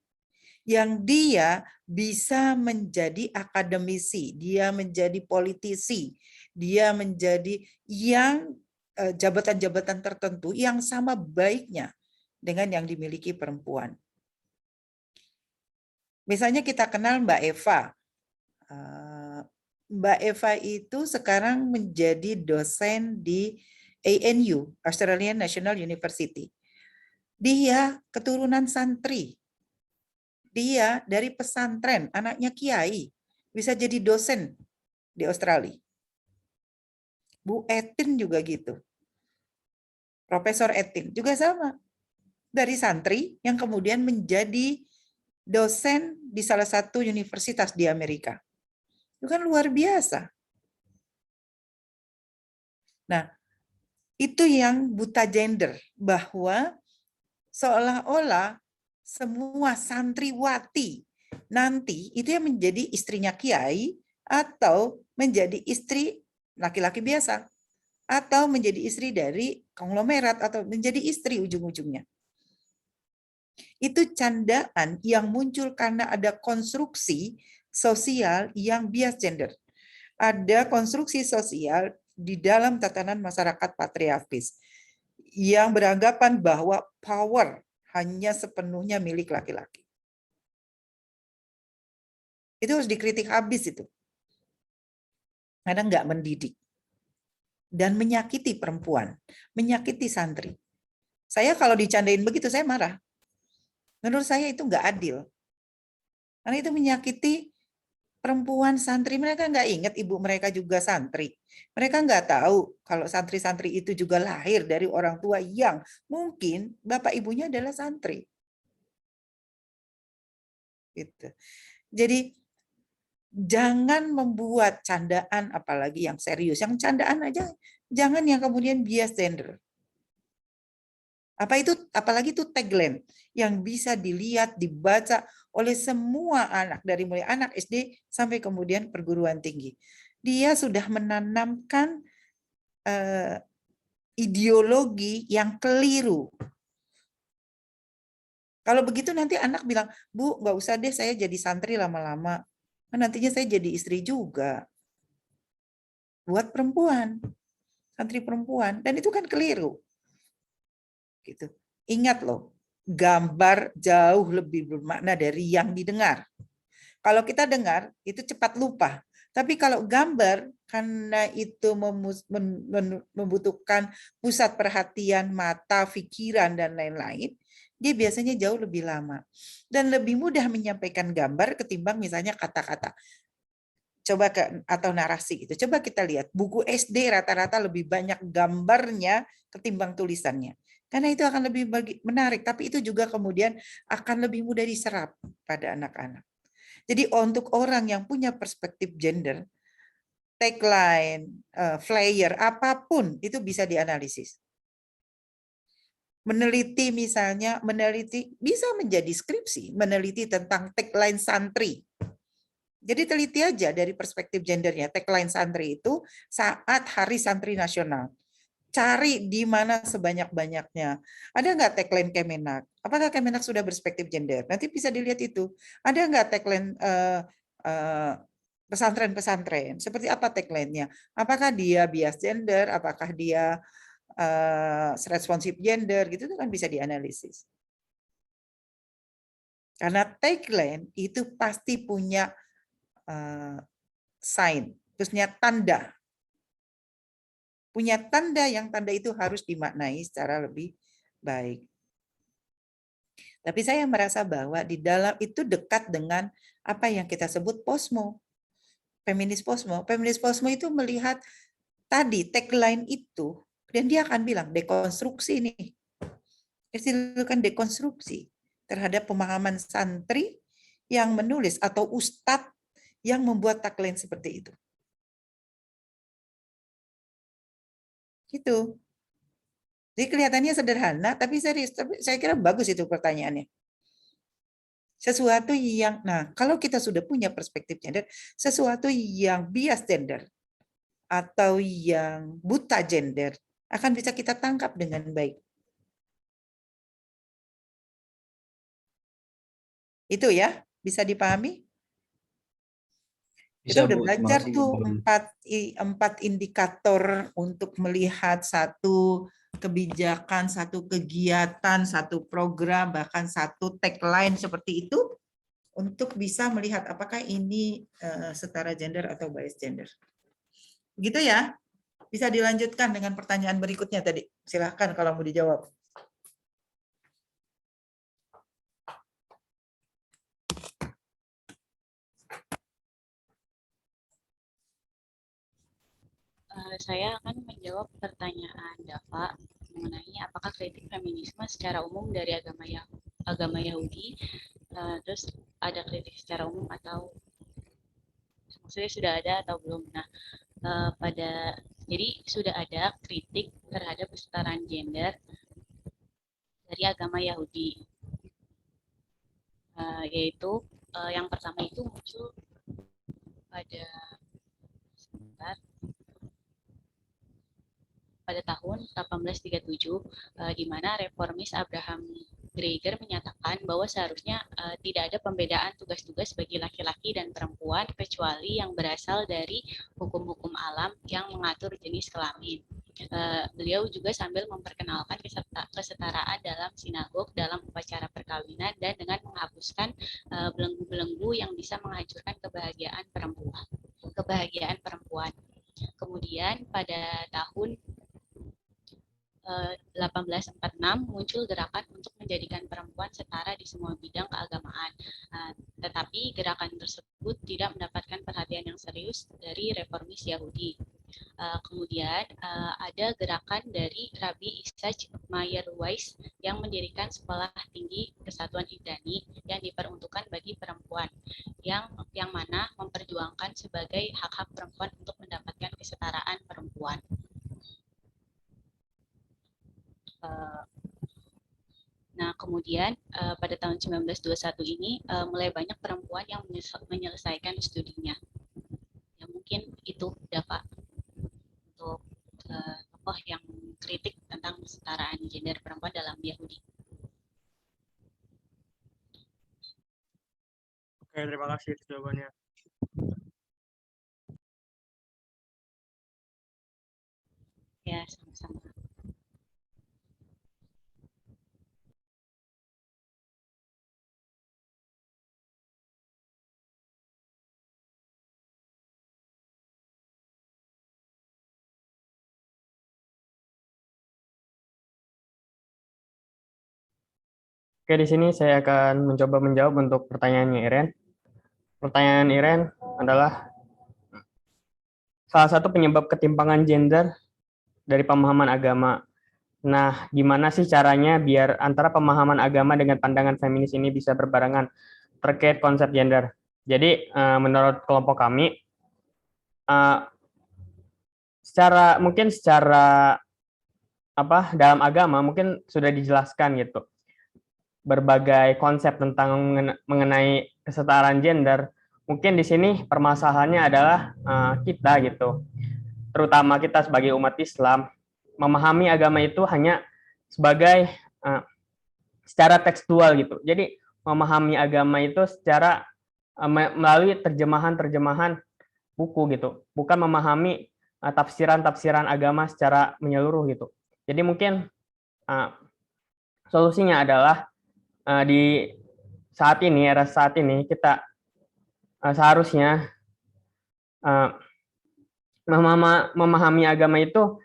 yang dia bisa menjadi akademisi, dia menjadi politisi, dia menjadi yang jabatan-jabatan tertentu yang sama baiknya dengan yang dimiliki perempuan. Misalnya kita kenal Mbak Eva. Mbak Eva itu sekarang menjadi dosen di ANU, Australian National University. Dia keturunan santri. Dia dari pesantren, anaknya kiai, bisa jadi dosen di Australia. Bu Etin juga gitu. Profesor Etin juga sama. Dari santri yang kemudian menjadi dosen di salah satu universitas di Amerika. Itu kan luar biasa. Nah, itu yang buta gender, bahwa seolah-olah semua santriwati nanti itu yang menjadi istrinya kiai atau menjadi istri laki-laki biasa atau menjadi istri dari konglomerat atau menjadi istri ujung-ujungnya. Itu candaan yang muncul karena ada konstruksi sosial yang bias gender. Ada konstruksi sosial di dalam tatanan masyarakat patriarkis yang beranggapan bahwa power hanya sepenuhnya milik laki-laki. Itu harus dikritik habis itu. Karena nggak mendidik. Dan menyakiti perempuan, menyakiti santri. Saya kalau dicandain begitu, saya marah. Menurut saya itu nggak adil. Karena itu menyakiti perempuan santri. Mereka nggak ingat ibu mereka juga santri. Mereka nggak tahu kalau santri-santri itu juga lahir dari orang tua yang mungkin bapak ibunya adalah santri. Gitu. Jadi jangan membuat candaan apalagi yang serius. Yang candaan aja jangan yang kemudian bias gender. Apalagi itu tagline yang bisa dilihat, dibaca oleh semua anak dari mulai anak SD sampai kemudian perguruan tinggi. Dia sudah menanamkan ideologi yang keliru. Kalau begitu nanti anak bilang, Bu, nggak usah deh saya jadi santri lama-lama. Nantinya saya jadi istri juga. Buat perempuan, santri perempuan. Dan itu kan keliru. Gitu. Ingat loh, gambar jauh lebih bermakna dari yang didengar. Kalau kita dengar, itu cepat lupa. Tapi kalau gambar, karena itu membutuhkan pusat perhatian mata, pikiran, dan lain-lain, dia biasanya jauh lebih lama. Dan lebih mudah menyampaikan gambar ketimbang misalnya kata-kata. Coba atau narasi gitu. Coba kita lihat, buku SD rata-rata lebih banyak gambarnya ketimbang tulisannya. Karena itu akan lebih menarik, tapi itu juga kemudian akan lebih mudah diserap pada anak-anak. Jadi untuk orang yang punya perspektif gender, tagline, flyer, apapun itu bisa dianalisis. Meneliti misalnya, bisa menjadi skripsi, meneliti tentang tagline santri. Jadi teliti aja dari perspektif gendernya. Tagline santri itu saat Hari Santri Nasional. Cari di mana sebanyak-banyaknya. Ada nggak tagline Kemenak? Apakah Kemenak sudah berperspektif gender? Nanti bisa dilihat itu. Ada nggak tagline pesantren-pesantren? Seperti apa tagline-nya? Apakah dia bias gender? Apakah dia responsif gender? Gitu itu kan bisa dianalisis. Karena tagline itu pasti punya sign, terusnya tanda. Punya tanda yang tanda itu harus dimaknai secara lebih baik. Tapi saya merasa bahwa di dalam itu dekat dengan apa yang kita sebut posmo. Feminis posmo. Feminis posmo itu melihat tadi tagline itu, dan dia akan bilang dekonstruksi nih. Itu kan dekonstruksi terhadap pemahaman santri yang menulis atau ustadz yang membuat tagline seperti itu. Gitu. Jadi kelihatannya sederhana, tapi serius. Tapi saya kira bagus itu pertanyaannya. Sesuatu yang, nah kalau kita sudah punya perspektif gender, sesuatu yang bias gender atau yang buta gender akan bisa kita tangkap dengan baik. Itu ya, bisa dipahami? Kita Bisa udah Bu, terima belajar kasih Bu. tuh empat indikator untuk melihat satu kebijakan, satu kegiatan, satu program, bahkan satu tagline seperti itu untuk bisa melihat apakah ini setara gender atau bias gender. Begitu ya? Bisa dilanjutkan dengan pertanyaan berikutnya tadi. Silahkan kalau mau dijawab. Saya akan menjawab pertanyaan Dava mengenai apakah kritik feminisme secara umum dari agama Yahudi, terus ada kritik secara umum atau maksudnya sudah ada atau belum. Nah, jadi sudah ada kritik terhadap kesetaraan gender dari agama Yahudi, yaitu yang pertama itu muncul pada sebentar pada tahun 1837, di mana reformis Abraham Greiger menyatakan bahwa seharusnya tidak ada pembedaan tugas-tugas bagi laki-laki dan perempuan kecuali yang berasal dari hukum-hukum alam yang mengatur jenis kelamin. Beliau juga sambil memperkenalkan kesetaraan dalam sinagog dalam upacara perkawinan dan dengan menghapuskan belenggu-belenggu yang bisa menghancurkan kebahagiaan perempuan. Kemudian pada tahun 1846 muncul gerakan untuk menjadikan perempuan setara di semua bidang keagamaan. Tetapi gerakan tersebut tidak mendapatkan perhatian yang serius dari reformis Yahudi. Kemudian ada gerakan dari Rabbi Isaac Mayer Weiss yang mendirikan sekolah tinggi Kesatuan Ibrani yang diperuntukkan bagi perempuan, yang mana memperjuangkan sebagai hak-hak perempuan untuk mendapatkan kesetaraan perempuan. Nah, kemudian pada tahun 1921 ini mulai banyak perempuan yang menyelesaikan studinya. Ya, mungkin itu Dava untuk tokoh yang kritik tentang kesetaraan gender perempuan dalam Yahudi. Oke, terima kasih jawabannya. Ya, sama-sama. Oke, di sini saya akan mencoba menjawab untuk pertanyaannya Iren. Pertanyaan Iren adalah salah satu penyebab ketimpangan gender dari pemahaman agama. Nah, gimana sih caranya biar antara pemahaman agama dengan pandangan feminis ini bisa berbarengan terkait konsep gender? Jadi, menurut kelompok kami, eh, secara dalam agama mungkin sudah dijelaskan gitu berbagai konsep tentang mengenai kesetaraan gender. Mungkin di sini permasalahannya adalah kita gitu, terutama kita sebagai umat Islam memahami agama itu hanya sebagai secara tekstual gitu. Jadi memahami agama itu secara melalui terjemahan-terjemahan buku gitu, bukan memahami tafsiran-tafsiran agama secara menyeluruh gitu. Jadi mungkin solusinya adalah di era saat ini kita seharusnya memahami agama itu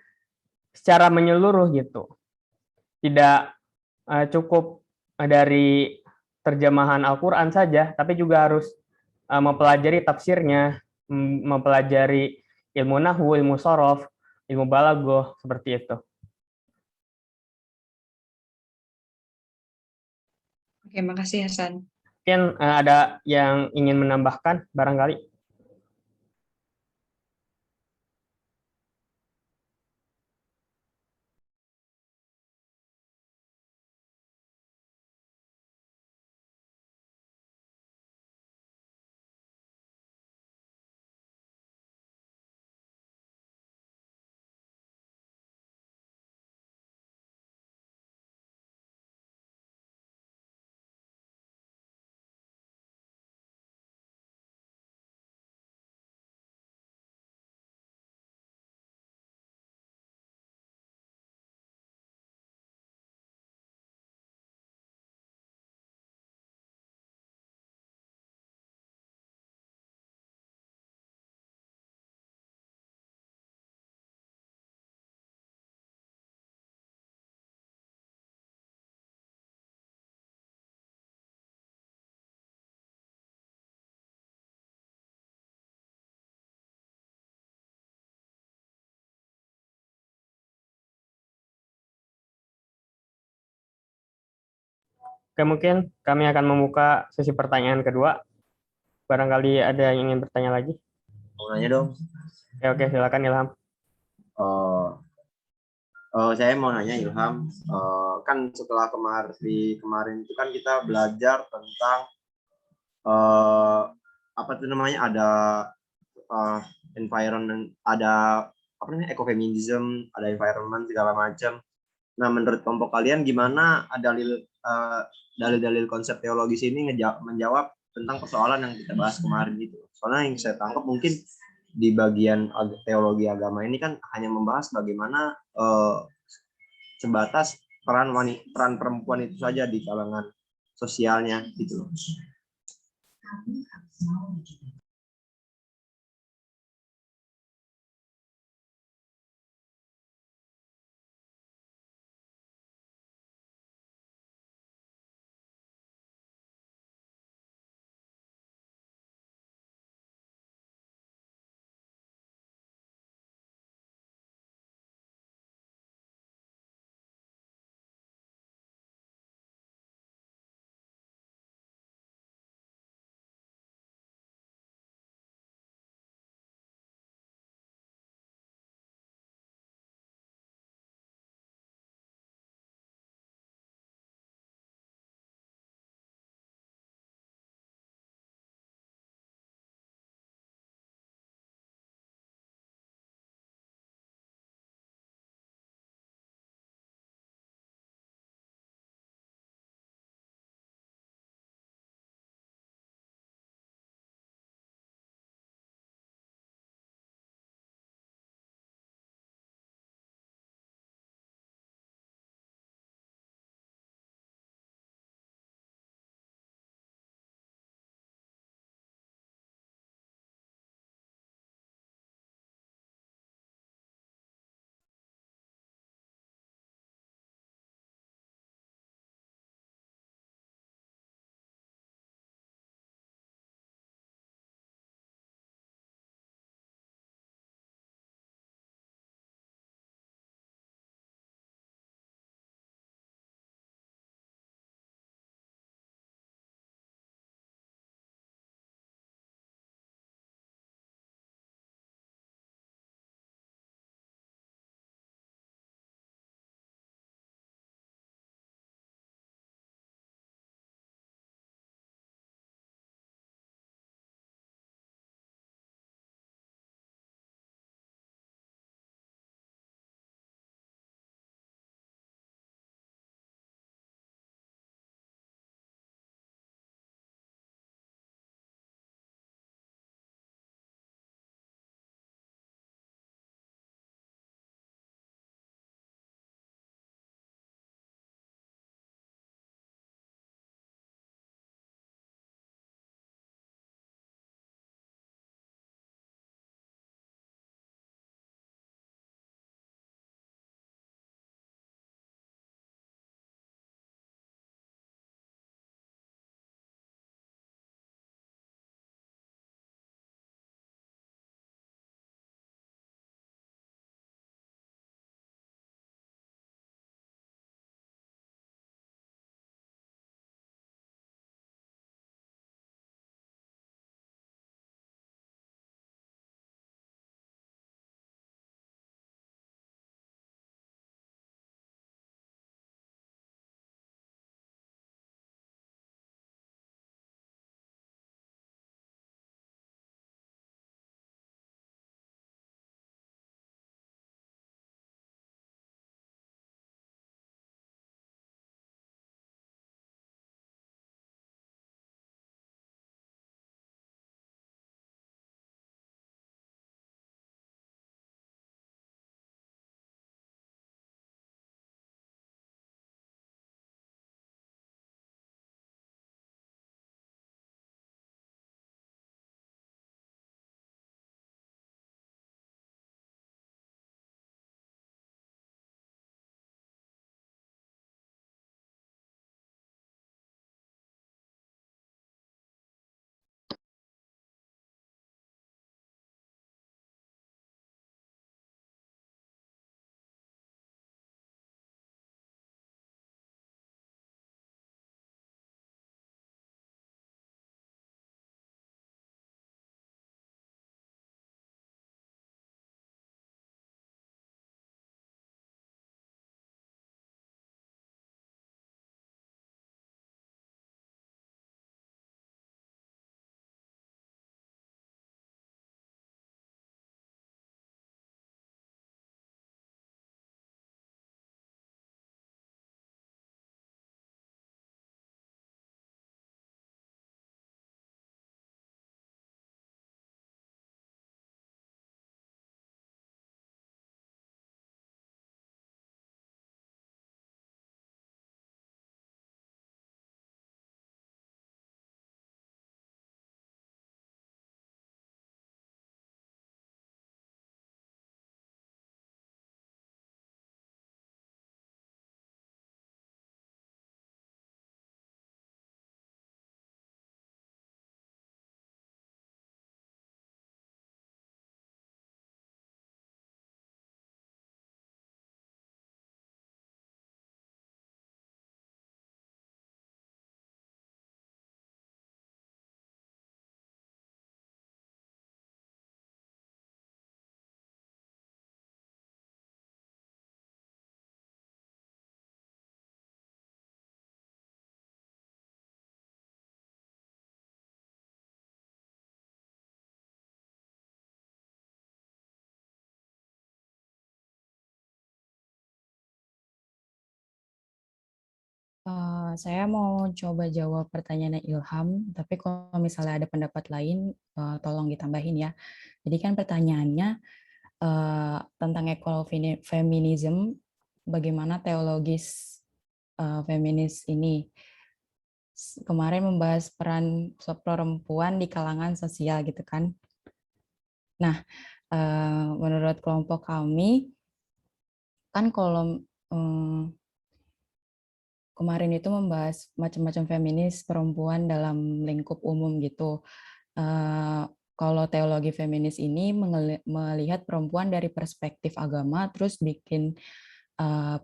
secara menyeluruh gitu, tidak cukup dari terjemahan Al-Quran saja, tapi juga harus mempelajari tafsirnya, mempelajari ilmu nahwu, ilmu sorof, ilmu balaghah, seperti itu. Oke, makasih Hasan. Mungkin ada yang ingin menambahkan barangkali? Oke, mungkin kami akan membuka sesi pertanyaan kedua. Barangkali ada yang ingin bertanya lagi? Mau nanya dong. Oke, silakan Ilham. Saya mau nanya Ilham, kan setelah kemarin itu kan kita belajar tentang apa tuh namanya, ada environment, ada apa namanya, ekofeminism, ada environment segala macam. Nah, menurut kelompok kalian gimana dalil-dalil konsep teologis ini menjawab tentang persoalan yang kita bahas kemarin gitu? Soalnya yang saya tangkap mungkin di bagian teologi agama ini kan hanya membahas bagaimana sebatas peran perempuan itu saja di kalangan sosialnya gitu loh. Saya mau coba jawab pertanyaannya Ilham, tapi kalau misalnya ada pendapat lain, tolong ditambahin ya. Jadi kan pertanyaannya tentang ekofeminism, bagaimana teologis feminis ini. Kemarin membahas peran perempuan di kalangan sosial gitu kan. Nah, menurut kelompok kami, kan kalau kemarin itu membahas macam-macam feminis perempuan dalam lingkup umum gitu. Kalau teologi feminis ini melihat perempuan dari perspektif agama, terus bikin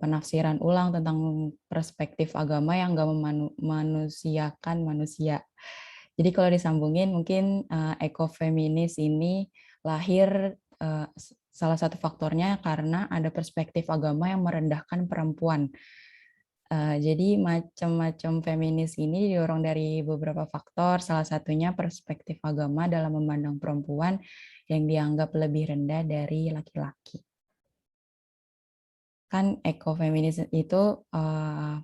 penafsiran ulang tentang perspektif agama yang nggak memanusiakan manusia. Jadi kalau disambungin, mungkin ekofeminis ini lahir salah satu faktornya karena ada perspektif agama yang merendahkan perempuan. Jadi macam-macam feminis ini didorong dari beberapa faktor, salah satunya perspektif agama dalam memandang perempuan yang dianggap lebih rendah dari laki-laki. Kan ekofeminis itu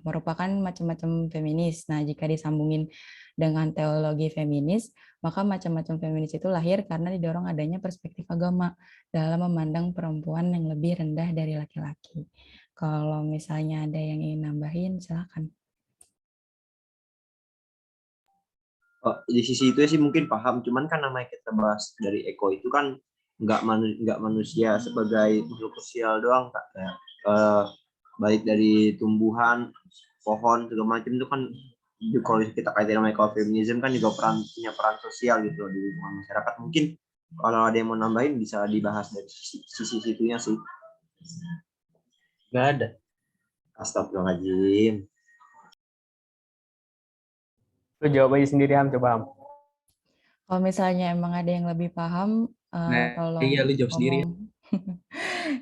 merupakan macam-macam feminis. Nah, jika disambungin dengan teologi feminis, maka macam-macam feminis itu lahir karena didorong adanya perspektif agama dalam memandang perempuan yang lebih rendah dari laki-laki. Kalau misalnya ada yang ingin nambahin, silakan. Di sisi itu sih mungkin paham, cuman kan namanya kita bahas dari eko itu kan nggak manusia sebagai makhluk sosial doang, Kak. Baik dari tumbuhan, pohon segala macam itu kan, kalau kita kaitin sama ekofeminisme kan juga punya peran sosial gitu di lingkungan masyarakat. Mungkin kalau ada yang mau nambahin bisa dibahas dari sisi situnya sih. Nggak ada. Astagfirullahaladzim. Lu jawab aja sendiri, Ham, coba Ham. Kalau misalnya emang ada yang lebih paham, tolong iya lu jawab sendiri.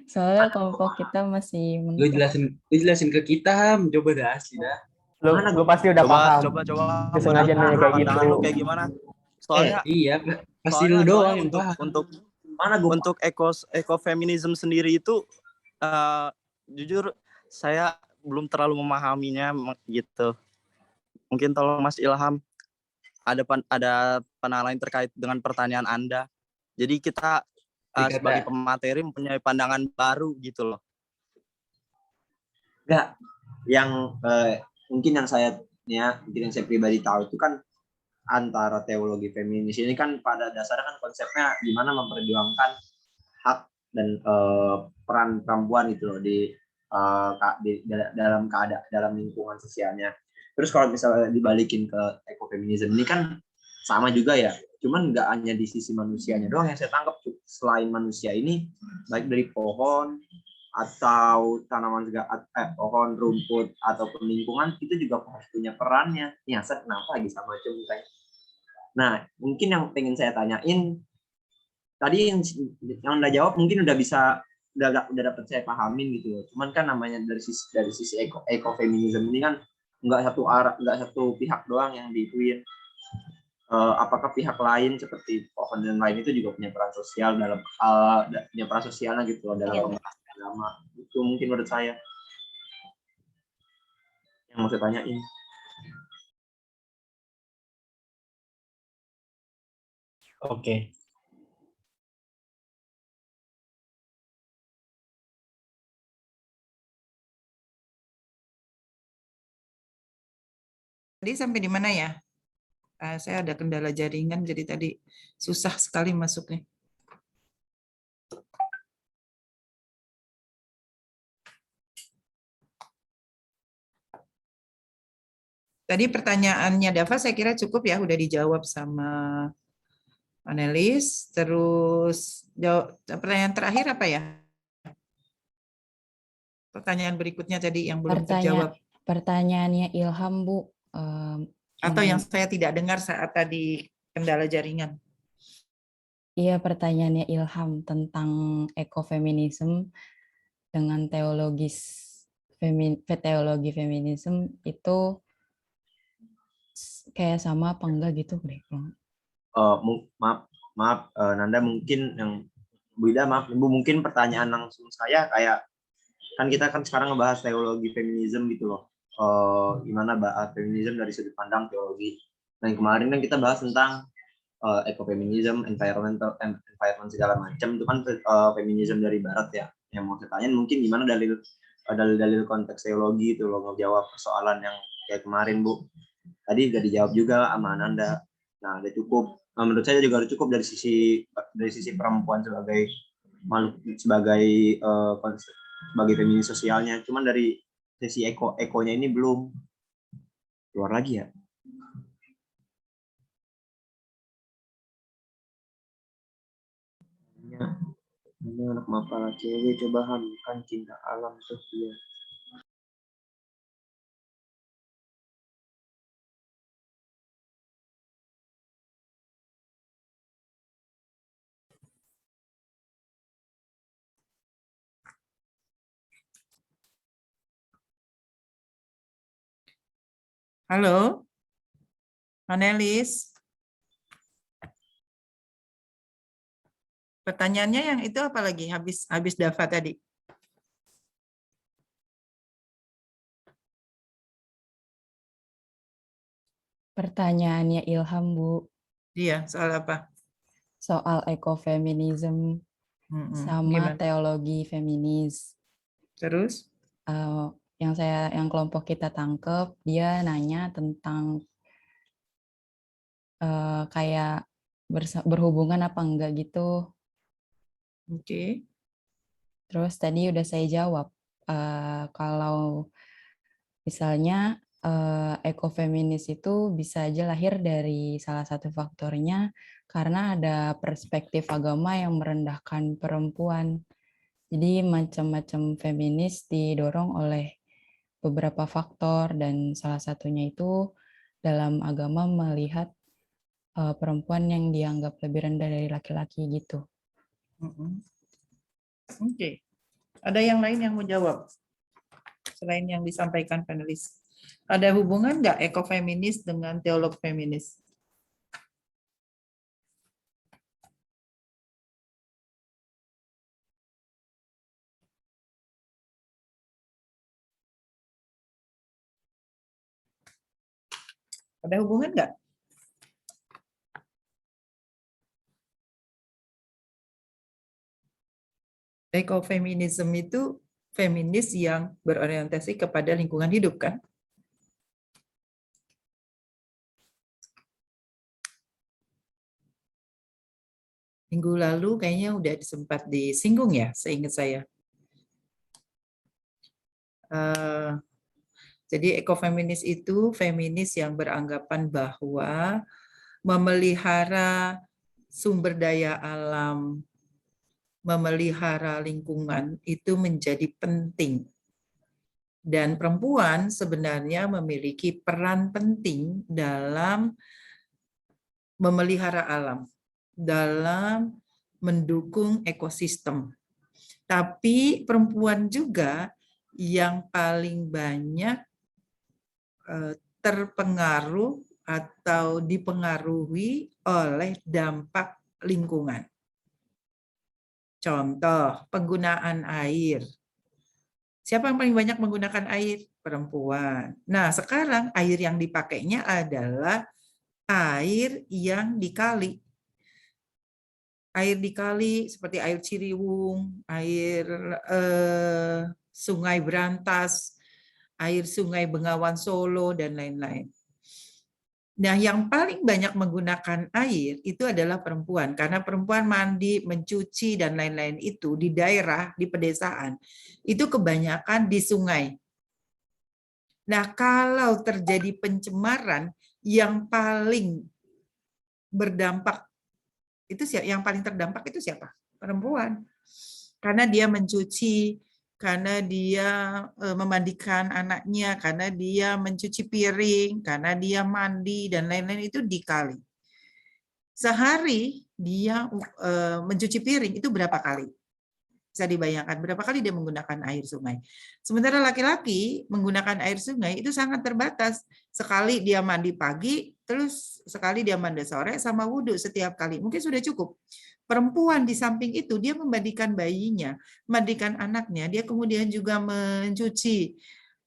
Soalnya kelompok kita masih Lu jelasin ke kita, Ham. Coba dah asli dah. Lu pasti udah paham. Coba Sengaja nanya kayak gitu. Pandangan lu kayak gimana? Soalnya iya, pasti lu doang yang untuk ekofeminisme sendiri itu jujur saya belum terlalu memahaminya gitu. Mungkin tolong Mas Ilham ada pandangan lain terkait dengan pertanyaan Anda. Jadi kita sebagai pemateri mempunyai pandangan baru gitu loh. Enggak, yang mungkin yang saya pribadi tahu itu kan antara teologi feminis ini kan pada dasarnya kan konsepnya gimana memperjuangkan hak dan peran perempuan gitu loh di dalam lingkungan sosialnya. Terus kalau misalnya dibalikin ke ekofeminisme ini kan sama juga ya, cuman nggak hanya di sisi manusianya doang yang saya tangkap. Selain manusia ini, baik dari pohon atau tanaman pohon, rumput ataupun lingkungan itu juga harus punya perannya. Ya, saya kenapa lagi sama aja kayak. Nah, mungkin yang pengen saya tanyain tadi yang Anda jawab mungkin udah dapat saya pahamin gitu loh. Cuman kan namanya dari sisi ekofeminisme ini kan nggak satu pihak doang yang diituin. Apakah pihak lain seperti pohon dan lain itu juga punya peran sosial punya peran sosialnya gitu loh dalam pembahasan agama. Itu mungkin menurut saya yang mau saya tanyain. Oke. Tadi sampai di mana ya? Saya ada kendala jaringan, jadi tadi susah sekali masuknya. Tadi pertanyaannya Dava saya kira cukup ya, udah dijawab sama panelis. Terus pertanyaan terakhir apa ya? Pertanyaan berikutnya tadi yang belum terjawab. Pertanyaannya Ilham, Bu. Atau yang saya tidak dengar saat tadi kendala jaringan. Iya, pertanyaannya Ilham tentang ekofeminisme dengan teologi feminisme itu kayak sama apa enggak gitu deh. Maaf Nanda, mungkin yang Bu Ida, maaf Ibu, mungkin pertanyaan langsung saya kayak kan kita kan sekarang ngebahas teologi feminisme gitu loh. gimana bahas feminisme dari sudut pandang teologi. Nah, kemarin kan kita bahas tentang ekofeminisme, environment segala macam, itu kan feminisme dari barat ya. Yang mau saya tanya mungkin gimana dalil konteks teologi itu loh, ngejawab persoalan yang kayak kemarin Bu. Tadi udah dijawab juga sama Ananda. Nah, udah cukup. Nah, menurut saya juga udah cukup dari sisi perempuan sebagai makhluk, sebagai feminis sosialnya. Cuman dari sisi ekonya ini belum keluar lagi ya. Ini anak mapala cewek, coba hamkan cinta alam tuh dia. Halo, panelis. Pertanyaannya yang itu apa lagi? Habis Dava tadi. Pertanyaannya Ilham, Bu. Iya, soal apa? Soal ekofeminisme sama Gimana? teologi feminis. Terus? Yang kelompok kita tangkep, dia nanya tentang kayak berhubungan apa enggak gitu. Oke. Terus tadi udah saya jawab, kalau misalnya ekofeminis itu bisa aja lahir dari salah satu faktornya karena ada perspektif agama yang merendahkan perempuan. Jadi macam-macam feminis didorong oleh beberapa faktor dan salah satunya itu dalam agama melihat perempuan yang dianggap lebih rendah dari laki-laki gitu. Oke. Ada yang lain yang mau jawab? Selain yang disampaikan panelis. Ada hubungan nggak ekofeminis dengan teolog feminis? Ada hubungan nggak? Ekofeminisme itu feminis yang berorientasi kepada lingkungan hidup, kan? Minggu lalu kayaknya udah sempat disinggung ya, seingat saya. Jadi ekofeminis itu feminis yang beranggapan bahwa memelihara sumber daya alam, memelihara lingkungan itu menjadi penting. Dan perempuan sebenarnya memiliki peran penting dalam memelihara alam, dalam mendukung ekosistem. Tapi perempuan juga yang paling banyak terpengaruh atau dipengaruhi oleh dampak lingkungan. Contoh, penggunaan air. Siapa yang paling banyak menggunakan air? Perempuan. Nah, sekarang air yang dipakainya adalah air yang di kali. Air di kali seperti air Ciliwung, air Sungai Brantas, air Sungai Bengawan Solo, dan lain-lain. Nah, yang paling banyak menggunakan air itu adalah perempuan, karena perempuan mandi, mencuci, dan lain-lain itu di daerah, di pedesaan, itu kebanyakan di sungai. Nah, kalau terjadi pencemaran, yang paling berdampak, itu yang paling terdampak itu siapa? Perempuan. Karena dia mencuci, karena dia memandikan anaknya, karena dia mencuci piring, karena dia mandi, dan lain-lain itu di kali. Sehari dia mencuci piring itu berapa kali? Bisa dibayangkan berapa kali dia menggunakan air sungai. Sementara laki-laki menggunakan air sungai itu sangat terbatas. Sekali dia mandi pagi, terus sekali dia mandi sore, sama wudhu setiap kali. Mungkin sudah cukup. Perempuan di samping itu dia memandikan bayinya, memandikan anaknya, dia kemudian juga mencuci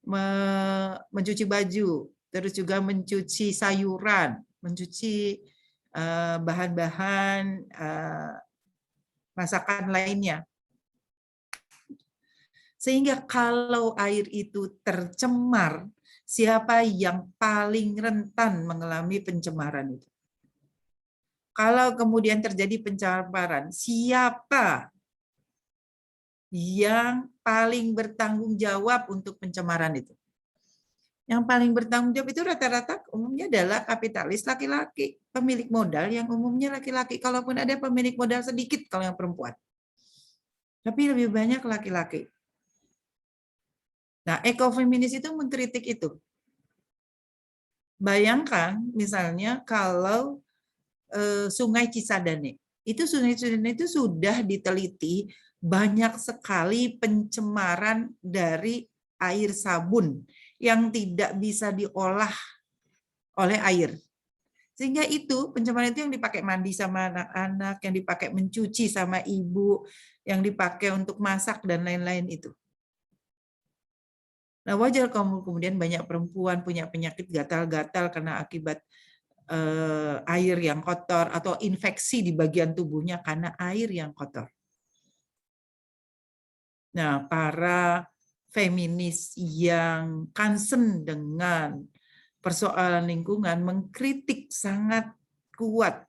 mencuci baju, terus juga mencuci sayuran, mencuci bahan-bahan masakan lainnya. Sehingga kalau air itu tercemar, siapa yang paling rentan mengalami pencemaran itu? Kalau kemudian terjadi pencemaran, siapa yang paling bertanggung jawab untuk pencemaran itu? Yang paling bertanggung jawab itu rata-rata umumnya adalah kapitalis laki-laki, pemilik modal yang umumnya laki-laki. Kalaupun ada pemilik modal sedikit kalau yang perempuan. Tapi lebih banyak laki-laki. Nah, ekofeminis itu mengkritik itu. Bayangkan misalnya kalau Sungai Cisadane. Sungai Cisadane itu sudah diteliti banyak sekali pencemaran dari air sabun yang tidak bisa diolah oleh air. Sehingga itu pencemaran itu yang dipakai mandi sama anak-anak, yang dipakai mencuci sama ibu, yang dipakai untuk masak dan lain-lain itu. Nah, wajar kalau kemudian banyak perempuan punya penyakit gatal-gatal karena akibat air yang kotor atau infeksi di bagian tubuhnya karena air yang kotor. Nah, para feminis yang concern dengan persoalan lingkungan mengkritik sangat kuat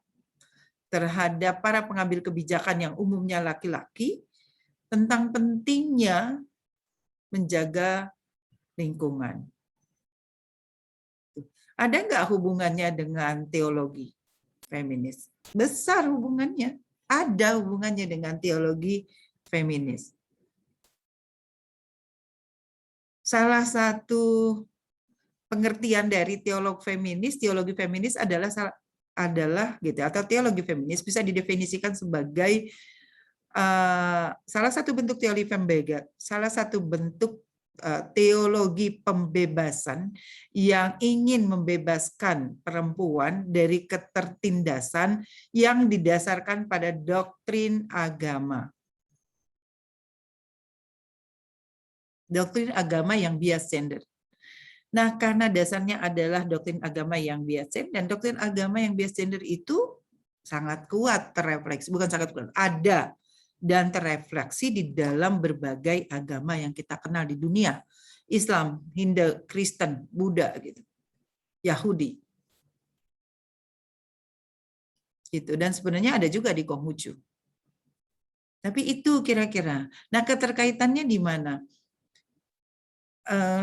terhadap para pengambil kebijakan yang umumnya laki-laki tentang pentingnya menjaga lingkungan. Ada nggak hubungannya dengan teologi feminis? Besar hubungannya. Ada hubungannya dengan teologi feminis. Salah satu pengertian dari teologi feminis adalah gitu, atau teologi feminis bisa didefinisikan sebagai salah satu bentuk teologi pembebasan, salah satu bentuk teologi pembebasan yang ingin membebaskan perempuan dari ketertindasan yang didasarkan pada doktrin agama. Doktrin agama yang bias gender. Nah, karena dasarnya adalah doktrin agama yang bias gender, dan doktrin agama yang bias gender itu sangat kuat terrefleksi, bukan sangat kuat, ada dan terrefleksi di dalam berbagai agama yang kita kenal di dunia. Islam, Hindu, Kristen, Buddha, gitu, Yahudi. Gitu. Dan sebenarnya ada juga di Konghucu. Tapi itu kira-kira. Nah, keterkaitannya di mana?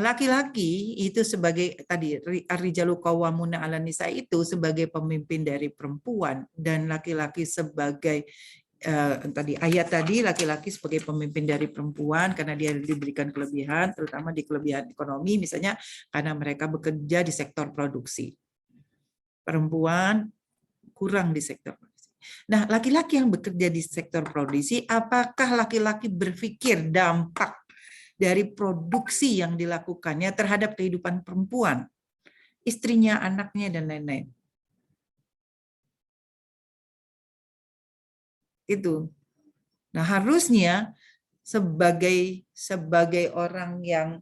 Laki-laki itu sebagai tadi ar-rijalu qawwamuna 'alan nisa itu sebagai pemimpin dari perempuan, dan laki-laki sebagai tadi ayat tadi laki-laki sebagai pemimpin dari perempuan karena dia diberikan kelebihan, terutama di kelebihan ekonomi misalnya karena mereka bekerja di sektor produksi. Perempuan kurang di sektor produksi. Nah, laki-laki yang bekerja di sektor produksi, apakah laki-laki berpikir dampak dari produksi yang dilakukannya terhadap kehidupan perempuan, istrinya, anaknya, dan lain-lain? Itu. Nah, harusnya sebagai orang yang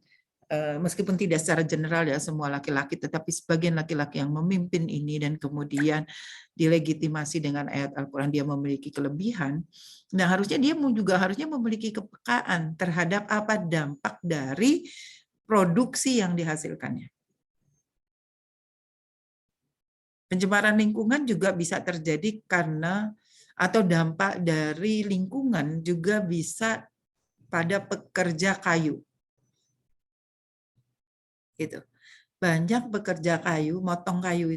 meskipun tidak secara general ya semua laki-laki, tetapi sebagian laki-laki yang memimpin ini dan kemudian dilegitimasi dengan ayat Al-Quran dia memiliki kelebihan. Nah, harusnya dia juga harusnya memiliki kepekaan terhadap apa dampak dari produksi yang dihasilkannya. Pencemaran lingkungan juga bisa terjadi karena atau dampak dari lingkungan juga bisa pada pekerja kayu. Gitu. Banyak pekerja kayu, motong kayu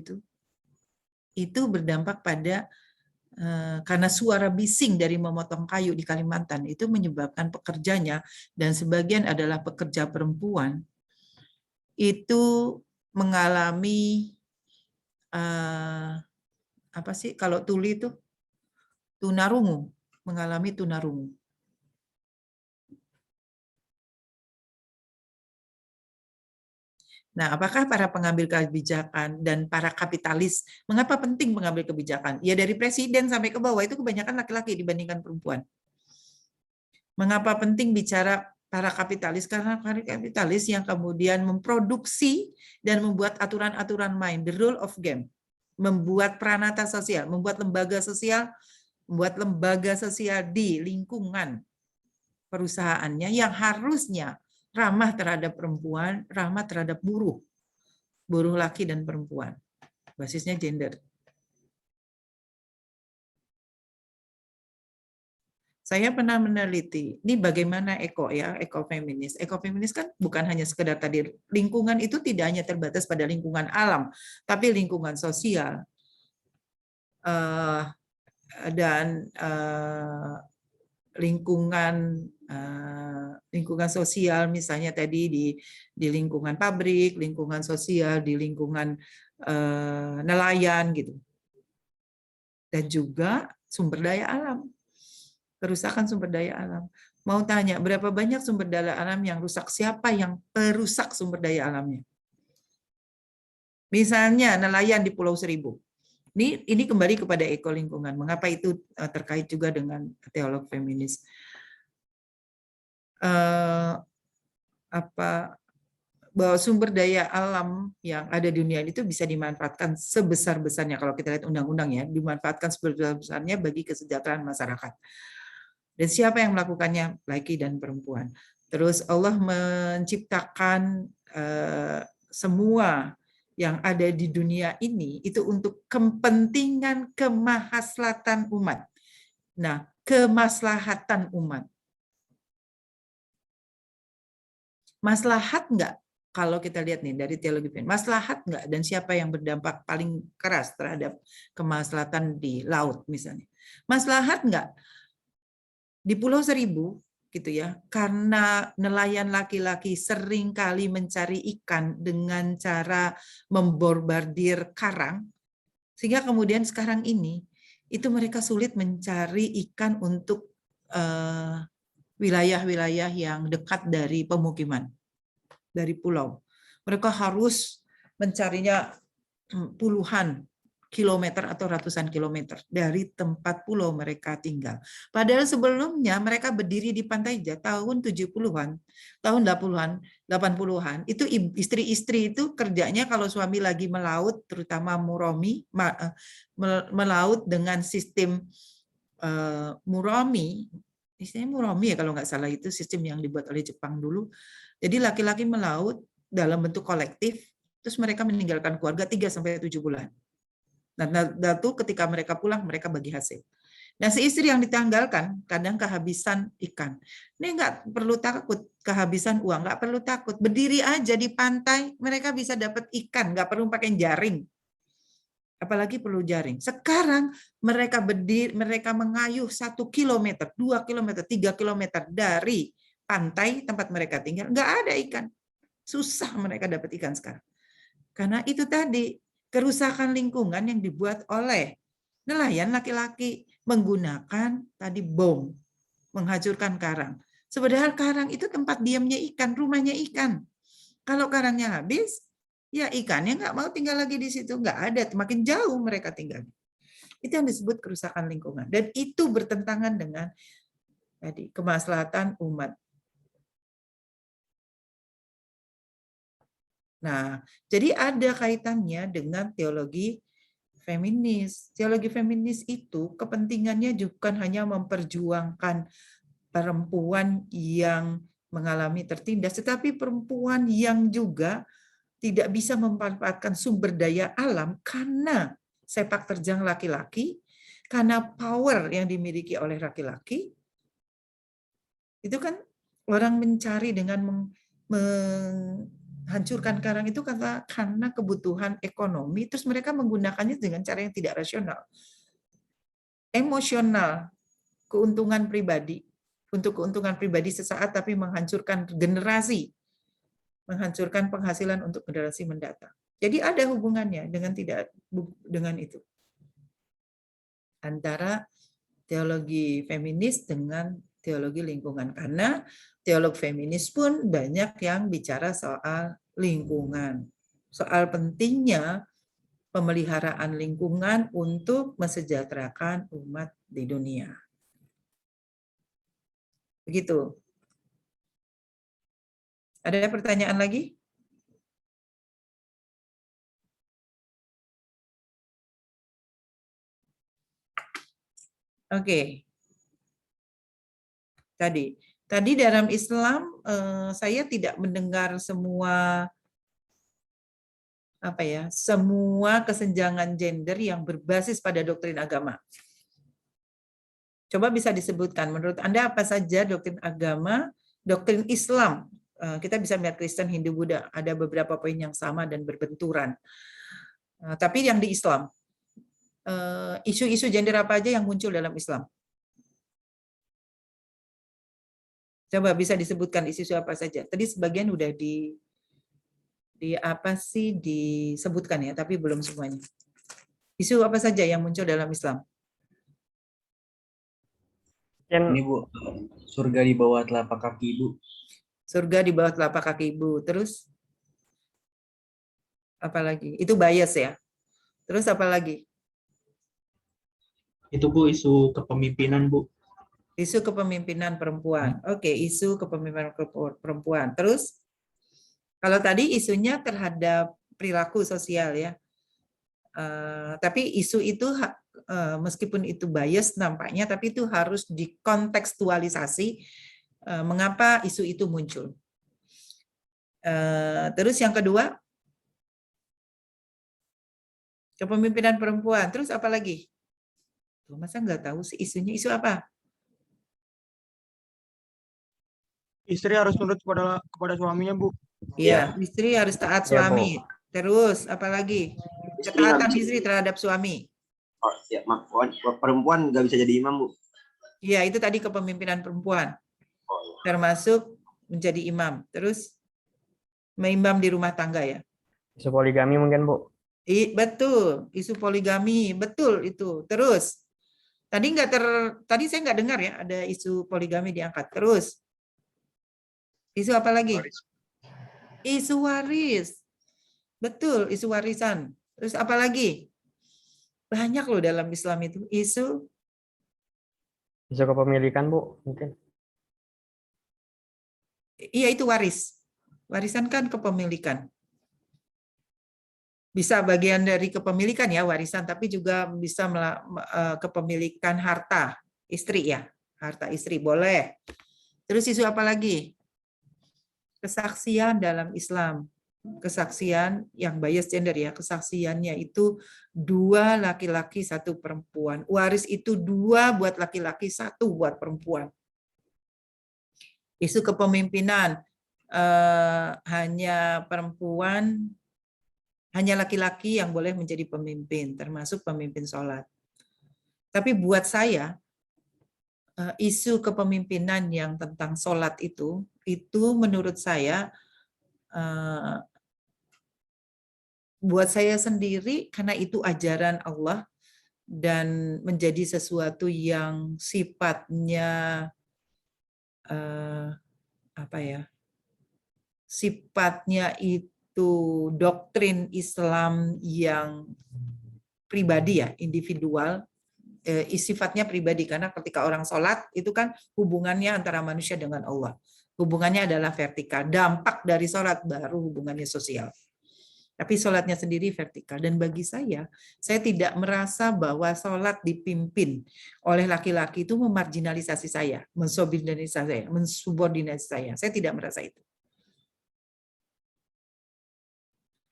itu berdampak pada karena suara bising dari memotong kayu di Kalimantan itu menyebabkan pekerjanya, dan sebagian adalah pekerja perempuan, itu mengalami apa sih kalau tuli itu tunarungu, mengalami tunarungu. Nah, apakah para pengambil kebijakan dan para kapitalis, mengapa penting mengambil kebijakan? Ya dari presiden sampai ke bawah itu kebanyakan laki-laki dibandingkan perempuan. Mengapa penting bicara para kapitalis, karena para kapitalis yang kemudian memproduksi dan membuat aturan-aturan main, the rule of game, membuat pranata sosial, membuat lembaga sosial di lingkungan perusahaannya yang harusnya ramah terhadap perempuan, ramah terhadap buruh laki dan perempuan, basisnya gender. Saya pernah meneliti, ini bagaimana ekofeminis. Ekofeminis kan bukan hanya sekedar tadi, lingkungan itu tidak hanya terbatas pada lingkungan alam, tapi lingkungan sosial dan lingkungan sosial, misalnya tadi di lingkungan pabrik, lingkungan sosial di lingkungan nelayan gitu, dan juga sumber daya alam. Kerusakan sumber daya alam. Mau tanya, berapa banyak sumber daya alam yang rusak? Siapa yang perusak sumber daya alamnya? Misalnya nelayan di Pulau Seribu. Ini kembali kepada ekolingkungan. Mengapa itu terkait juga dengan teolog feminis? Bahwa sumber daya alam yang ada di dunia itu bisa dimanfaatkan sebesar-besarnya, kalau kita lihat undang-undang ya, dimanfaatkan sebesar-besarnya bagi kesejahteraan masyarakat. Dan siapa yang melakukannya? Laki dan perempuan. Terus Allah menciptakan semua yang ada di dunia ini itu untuk kepentingan kemaslahatan umat. Nah, kemaslahatan umat. Maslahat enggak? Kalau kita lihat nih dari teologi feminis, maslahat enggak? Dan siapa yang berdampak paling keras terhadap kemaslahatan di laut misalnya? Maslahat enggak? Di Pulau Seribu gitu ya, karena nelayan laki-laki sering kali mencari ikan dengan cara memborbardir karang, sehingga kemudian sekarang ini itu mereka sulit mencari ikan untuk wilayah-wilayah yang dekat dari pemukiman, dari pulau. Mereka harus mencarinya puluhan kilometer atau ratusan kilometer dari tempat pulau mereka tinggal. Padahal sebelumnya mereka berdiri di pantai tahun 70-an, tahun 80-an, itu istri-istri itu kerjanya kalau suami lagi melaut, terutama muromi, melaut dengan sistem muromi, istilahnya muromi ya kalau nggak salah, itu sistem yang dibuat oleh Jepang dulu. Jadi laki-laki melaut dalam bentuk kolektif, terus mereka meninggalkan keluarga 3-7 bulan. Nah, itu ketika mereka pulang, mereka bagi hasil. Nah, si istri yang ditanggalkan, kadang kehabisan ikan. Ini nggak perlu takut kehabisan uang, nggak perlu takut. Berdiri aja di pantai, mereka bisa dapat ikan, nggak perlu pakai jaring. Apalagi perlu jaring. Sekarang mereka berdiri, mereka mengayuh 1 kilometer, 2 kilometer, 3 kilometer dari pantai tempat mereka tinggal, nggak ada ikan. Susah mereka dapat ikan sekarang. Karena itu tadi, kerusakan lingkungan yang dibuat oleh nelayan laki-laki menggunakan tadi bom, menghancurkan karang. Padahal karang itu tempat diamnya ikan, rumahnya ikan. Kalau karangnya habis, ya ikannya nggak mau tinggal lagi di situ, nggak ada, makin jauh mereka tinggal. Itu yang disebut kerusakan lingkungan. Dan itu bertentangan dengan tadi kemaslahatan umat. Nah, jadi ada kaitannya dengan teologi feminis. Teologi feminis itu kepentingannya bukan hanya memperjuangkan perempuan yang mengalami tertindas, tetapi perempuan yang juga tidak bisa memanfaatkan sumber daya alam karena sepak terjang laki-laki, karena power yang dimiliki oleh laki-laki. Itu kan orang mencari dengan hancurkan karang itu karena kebutuhan ekonomi, terus mereka menggunakannya dengan cara yang tidak rasional. Emosional, keuntungan pribadi, untuk keuntungan pribadi sesaat, tapi menghancurkan generasi, menghancurkan penghasilan untuk generasi mendatang. Jadi ada hubungannya dengan itu. Antara teologi feminis dengan teologi lingkungan, karena teolog feminis pun banyak yang bicara soal lingkungan, soal pentingnya pemeliharaan lingkungan untuk mesejahterakan umat di dunia. Begitu. Ada pertanyaan lagi? Oke. Tadi dalam Islam saya tidak mendengar semua semua kesenjangan gender yang berbasis pada doktrin agama. Coba bisa disebutkan menurut Anda apa saja doktrin agama, doktrin Islam. Kita bisa melihat Kristen, Hindu, Buddha, ada beberapa poin yang sama dan berbenturan. Tapi yang di Islam, isu-isu gender apa aja yang muncul dalam Islam? Coba bisa disebutkan isu-isu apa saja. Tadi sebagian udah disebutkan ya, tapi belum semuanya. Isu apa saja yang muncul dalam Islam? Ini Bu, surga di bawah telapak kaki Ibu. Surga di bawah telapak kaki Ibu. Terus apa lagi? Itu bias ya. Terus apa lagi? Itu Bu, isu kepemimpinan Bu. Isu kepemimpinan perempuan. Oke, isu kepemimpinan perempuan. Terus kalau tadi isunya terhadap perilaku sosial ya. Tapi isu itu meskipun itu bias nampaknya, tapi itu harus dikontekstualisasi mengapa isu itu muncul. Terus yang kedua, kepemimpinan perempuan. Terus apa lagi? Masa nggak tahu sih isunya? Isu apa? Istri harus nurut kepada suaminya, Bu. Iya, istri harus taat suami. Terus apa lagi? Ketaatan istri terhadap suami. Oh, ya, perempuan nggak bisa jadi imam, Bu. Iya, itu tadi kepemimpinan perempuan. Termasuk menjadi imam. Terus mengimam di rumah tangga ya. Isu poligami mungkin, Bu. Betul, isu poligami, betul itu. Terus tadi saya nggak dengar ya ada isu poligami diangkat. Terus isu apa lagi? Isu waris. Betul, isu warisan. Terus apa lagi? Banyak loh dalam Islam itu isu kepemilikan, Bu, mungkin. Iya, itu waris. Warisan kan kepemilikan. Bisa bagian dari kepemilikan ya warisan, tapi juga bisa kepemilikan harta istri ya. Harta istri boleh. Terus isu apa lagi? Kesaksian dalam Islam. Kesaksian yang bias gender ya. Kesaksiannya itu 2 laki-laki 1 perempuan. Waris itu 2 buat laki-laki 1 buat perempuan. Isu kepemimpinan hanya perempuan, hanya laki-laki yang boleh menjadi pemimpin, termasuk pemimpin sholat. Tapi buat saya, isu kepemimpinan yang tentang sholat itu menurut saya, buat saya sendiri, karena itu ajaran Allah, dan menjadi sesuatu yang sifatnya sifatnya itu doktrin Islam yang pribadi ya, individual, sifatnya pribadi, karena ketika orang sholat itu kan hubungannya antara manusia dengan Allah, hubungannya adalah vertikal, dampak dari sholat baru hubungannya sosial. Tapi sholatnya sendiri vertikal. Dan bagi saya tidak merasa bahwa sholat dipimpin oleh laki-laki itu memarginalisasi saya, mensubordinasi saya. Saya tidak merasa itu.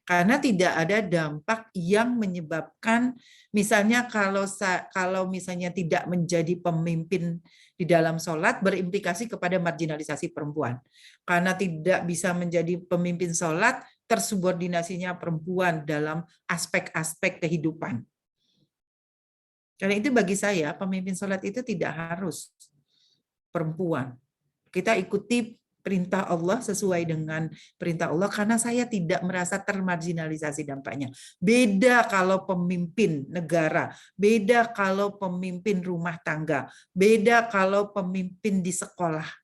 Karena tidak ada dampak yang menyebabkan, misalnya kalau misalnya tidak menjadi pemimpin di dalam sholat, berimplikasi kepada marginalisasi perempuan. Karena tidak bisa menjadi pemimpin sholat, tersubordinasinya perempuan dalam aspek-aspek kehidupan. Karena itu bagi saya, pemimpin sholat itu tidak harus perempuan. Kita ikuti perintah Allah sesuai dengan perintah Allah, karena saya tidak merasa termarginalisasi dampaknya. Beda kalau pemimpin negara, beda kalau pemimpin rumah tangga, beda kalau pemimpin di sekolah.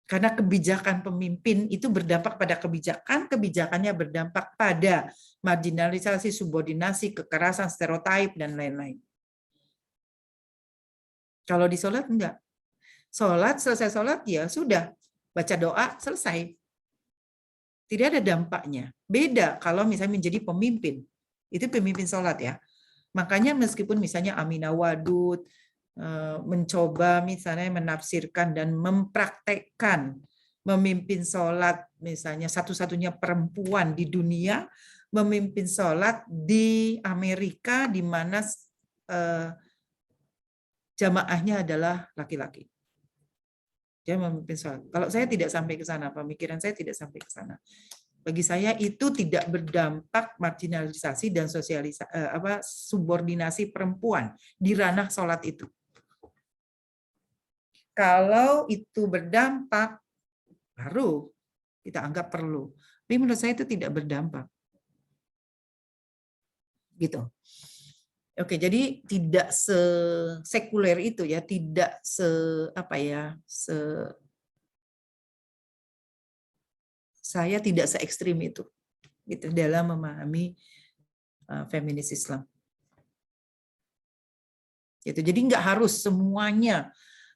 Karena kebijakan pemimpin itu berdampak pada kebijakan, kebijakannya berdampak pada marginalisasi, subordinasi, kekerasan, stereotip, dan lain-lain. Kalau di sholat enggak. Sholat, selesai sholat, ya sudah. baca doa, selesai. Tidak ada dampaknya. Beda kalau misalnya menjadi pemimpin. Itu pemimpin sholat ya. Makanya meskipun misalnya Aminah Wadud mencoba misalnya menafsirkan dan mempraktekkan memimpin sholat, misalnya satu-satunya perempuan di dunia memimpin sholat di Amerika, di mana jamaahnya adalah laki-laki. Dia memimpin sholat. Kalau saya tidak sampai ke sana, pemikiran saya tidak sampai ke sana. Bagi saya itu tidak berdampak marginalisasi dan subordinasi perempuan di ranah sholat itu. Kalau itu berdampak, baru kita anggap perlu. Tapi menurut saya itu tidak berdampak. Gitu. Oke, jadi tidak sekuler itu ya, tidak saya tidak se ekstrim itu gitu dalam memahami feminis Islam. Gitu. Jadi nggak harus semuanya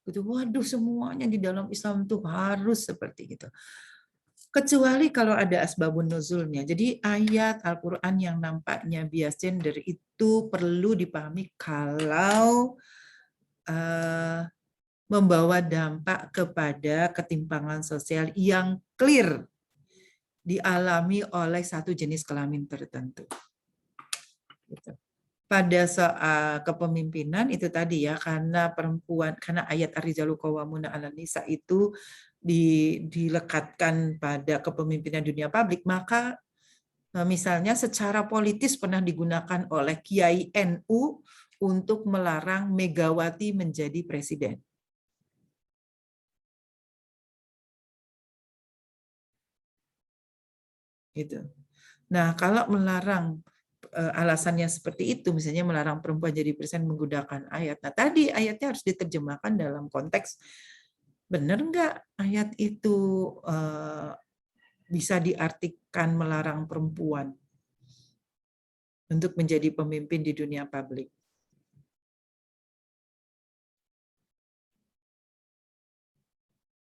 gitu. Waduh, semuanya di dalam Islam itu harus seperti itu. Kecuali kalau ada asbabun nuzulnya. Jadi ayat Al-Quran yang nampaknya bias gender itu perlu dipahami kalau membawa dampak kepada ketimpangan sosial yang clear dialami oleh satu jenis kelamin tertentu. Gitu. Pada soal kepemimpinan itu tadi ya, karena perempuan, karena ayat Ar-Rijalu Qawwamuna 'alan Nisa itu dilekatkan pada kepemimpinan dunia publik, maka misalnya secara politis pernah digunakan oleh Kiai NU untuk melarang Megawati menjadi presiden. Gitu. Nah, kalau melarang alasannya seperti itu, misalnya melarang perempuan jadi presiden menggunakan ayat. Nah, tadi ayatnya harus diterjemahkan dalam konteks benar nggak ayat itu bisa diartikan melarang perempuan untuk menjadi pemimpin di dunia publik.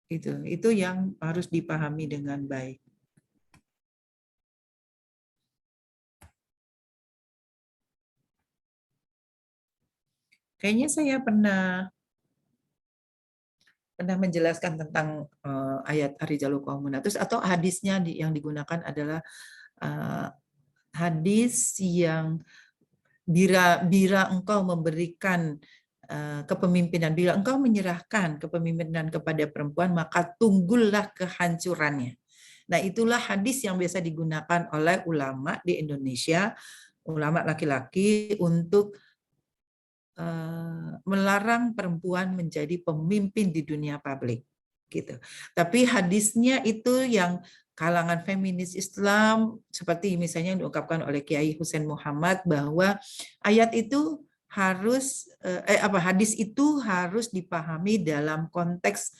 Itu yang harus dipahami dengan baik. Kayaknya saya pernah menjelaskan tentang ayat Ar-Rijalu Qawwamuna, atau hadisnya yang digunakan adalah hadis yang bila engkau memberikan kepemimpinan, bila engkau menyerahkan kepemimpinan kepada perempuan, maka tunggulah kehancurannya. Nah, itulah hadis yang biasa digunakan oleh ulama di Indonesia, ulama laki-laki untuk melarang perempuan menjadi pemimpin di dunia publik, gitu. Tapi hadisnya itu yang kalangan feminis Islam, seperti misalnya yang diungkapkan oleh Kiai Husain Muhammad, bahwa ayat itu harus hadis itu harus dipahami dalam konteks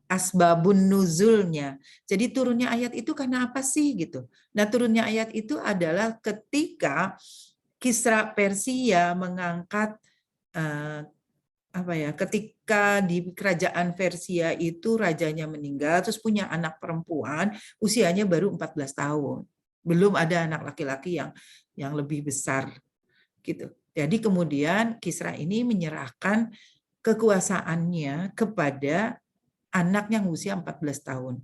asbabun nuzulnya. Jadi turunnya ayat itu karena apa sih gitu. Nah, turunnya ayat itu adalah ketika Kisra Persia mengangkat ketika di kerajaan Persia itu rajanya meninggal, terus punya anak perempuan, usianya baru 14 tahun. Belum ada anak laki-laki yang lebih besar gitu. Jadi kemudian Kisra ini menyerahkan kekuasaannya kepada anak yang usia 14 tahun.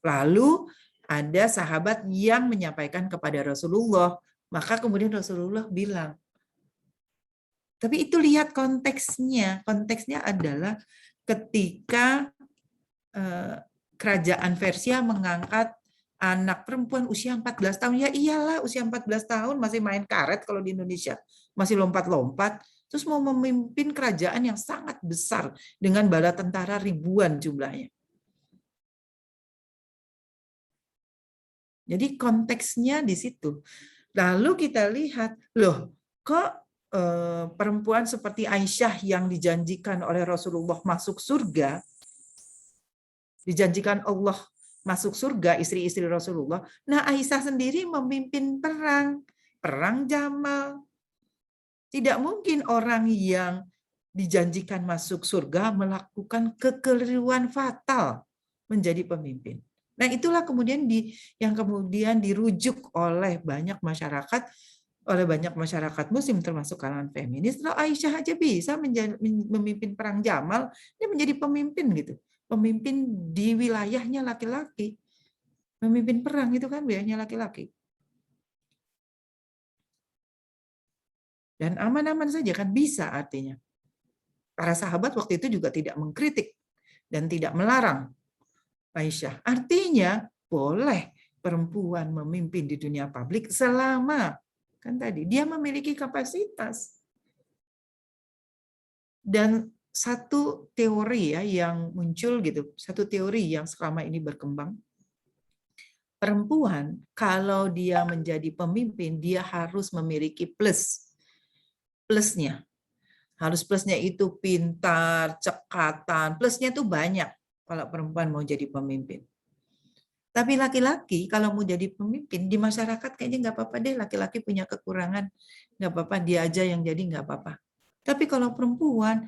Lalu ada sahabat yang menyampaikan kepada Rasulullah, maka kemudian Rasulullah bilang, tapi itu lihat konteksnya. Konteksnya adalah ketika kerajaan Persia mengangkat anak perempuan usia 14 tahun. Ya iyalah, usia 14 tahun masih main karet kalau di Indonesia. Masih lompat-lompat. Terus mau memimpin kerajaan yang sangat besar dengan bala tentara ribuan jumlahnya. Jadi konteksnya di situ. Lalu kita lihat, loh, kok perempuan seperti Aisyah yang dijanjikan oleh Rasulullah masuk surga, dijanjikan Allah masuk surga, istri-istri Rasulullah. Nah, Aisyah sendiri memimpin perang Jamal. Tidak mungkin orang yang dijanjikan masuk surga melakukan kekeliruan fatal menjadi pemimpin. Nah, itulah kemudian yang kemudian dirujuk oleh banyak masyarakat Muslim termasuk kalangan feminis. Kalau Aisyah aja bisa memimpin perang Jamal, dia menjadi pemimpin gitu. Pemimpin di wilayahnya laki-laki. Memimpin perang itu kan wilayahnya laki-laki. Dan aman-aman saja kan bisa artinya. Para sahabat waktu itu juga tidak mengkritik dan tidak melarang Aisyah. Artinya boleh perempuan memimpin di dunia publik selama kan tadi dia memiliki kapasitas. Dan satu teori ya yang muncul gitu, satu teori yang selama ini berkembang, perempuan kalau dia menjadi pemimpin dia harus memiliki plusnya. Harus plusnya itu pintar, cekatan, plusnya itu banyak kalau perempuan mau jadi pemimpin. Tapi laki-laki kalau mau jadi pemimpin di masyarakat kayaknya nggak apa-apa deh, laki-laki punya kekurangan, nggak apa-apa dia aja yang jadi nggak apa-apa. Tapi kalau perempuan,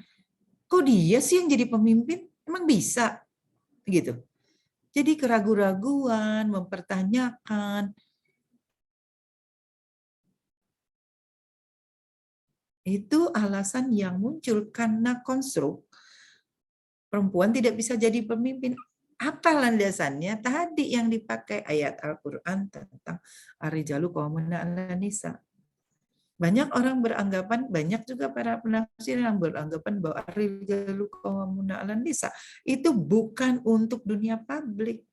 kok dia sih yang jadi pemimpin? Emang bisa? Gitu. Jadi keraguan-raguan, mempertanyakan. Itu alasan yang muncul karena konstruk perempuan tidak bisa jadi pemimpin. Apa landasannya? Tadi yang dipakai ayat Al-Quran tentang ar-rijalu qawwamuna 'alan nisa. Banyak orang beranggapan, banyak juga para penafsir yang beranggapan bahwa ar-rijalu qawwamuna 'alan nisa itu bukan untuk dunia publik.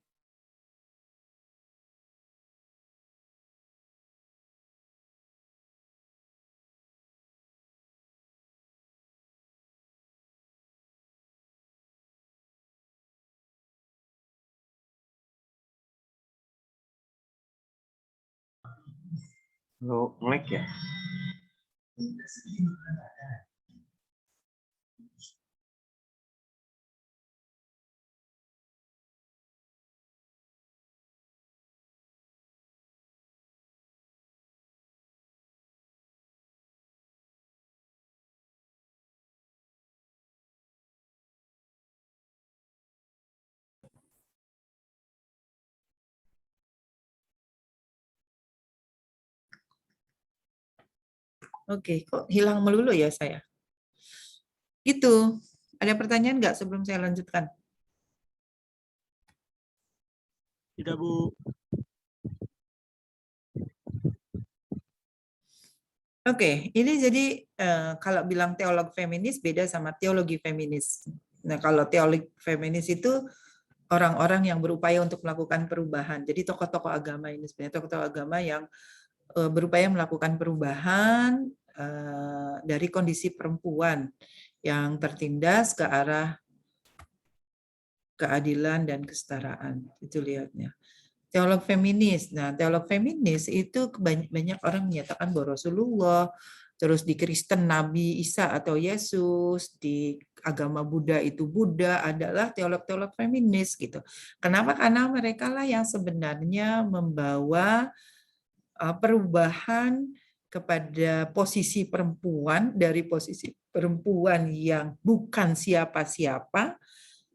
Lo nge-lag ya? Oke, kok hilang melulu ya saya? Gitu. Ada pertanyaan nggak sebelum saya lanjutkan? Tidak, Bu. Oke, ini jadi kalau bilang teolog feminis beda sama teologi feminis. Nah, kalau teologi feminis itu orang-orang yang berupaya untuk melakukan perubahan. Jadi tokoh-tokoh agama ini sebenarnya tokoh-tokoh agama yang berupaya melakukan perubahan dari kondisi perempuan yang tertindas ke arah keadilan dan kesetaraan. Itu lihatnya. Teolog feminis. Nah, teolog feminis itu banyak orang menyatakan bahwa Rasulullah, terus di Kristen Nabi Isa atau Yesus, di agama Buddha itu Buddha adalah teolog-teolog feminis gitu. Kenapa? Karena mereka lah yang sebenarnya membawa perubahan kepada posisi perempuan dari posisi perempuan yang bukan siapa-siapa